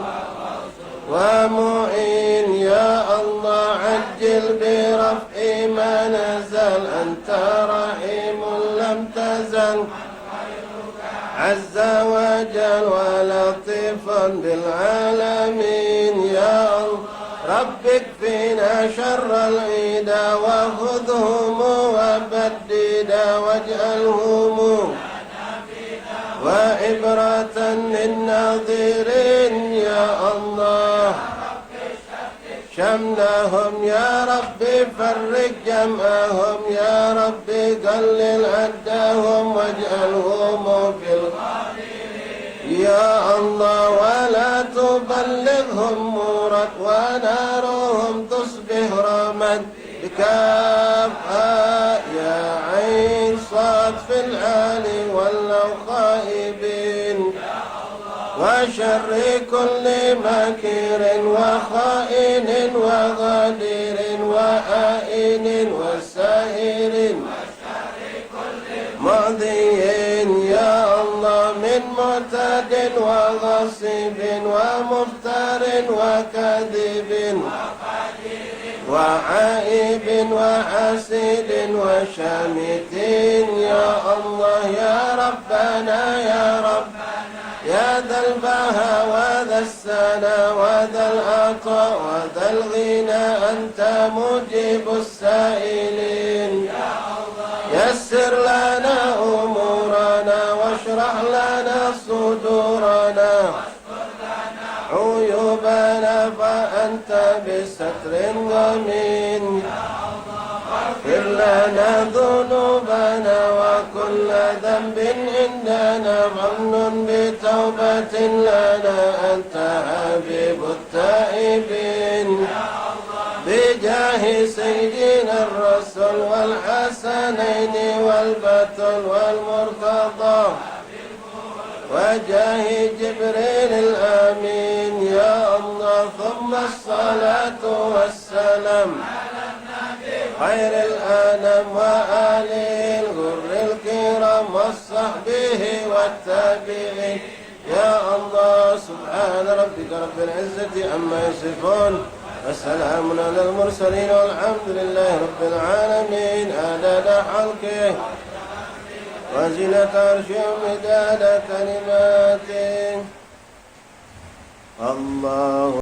Speaker 1: wa mu'in. Ya Allah ajil bi raf'i ma nazal anta rahimun lam tazal azza wa jal wa latifan bil alamin. Ya Allah ربك فينا شر العيدا وخذهم وبددا واجعلهم وعبرة للناظرين. يا الله شملهم يا ربي فرق جمعهم يا ربي قلل عدهم واجعلهم في يا الله ولا تبلغهم مراد ونارهم تصبح رمد. بكافها يا عين صاد في العالي ولو خائبين وشر كل مكير وخائن وغدير وآئن وسائر ماضين. يا الله من معتد وغصب ومفتر وكذب وعائب وحاسد وشامت. يا الله يا ربنا يا رب يا ذا البهاء وذا السنا وذا العطاء وذا الغنى أنت مجيب السائلين. يسر لنا أمورنا واشرح لنا صدورنا عيوبنا فأنت بستر ضمين. اغفر لنا ذنوبنا وكل ذنب عندنا ممنون بتوبة لنا أنت حبيب التائبين. بجاه سيدنا الرسول والحسنين والبتول والمرتضى وجاه جبريل الأمين. يا الله ثم الصلاة والسلام خير الأنام وآله الغر الكرام وصحبه والتابعين. يا الله سبحان ربك رب العزة عما يصفون والسلام على المرسلين والحمد لله رب العالمين. عدد خلقه وزنة عرشه ومداد كلماته. الله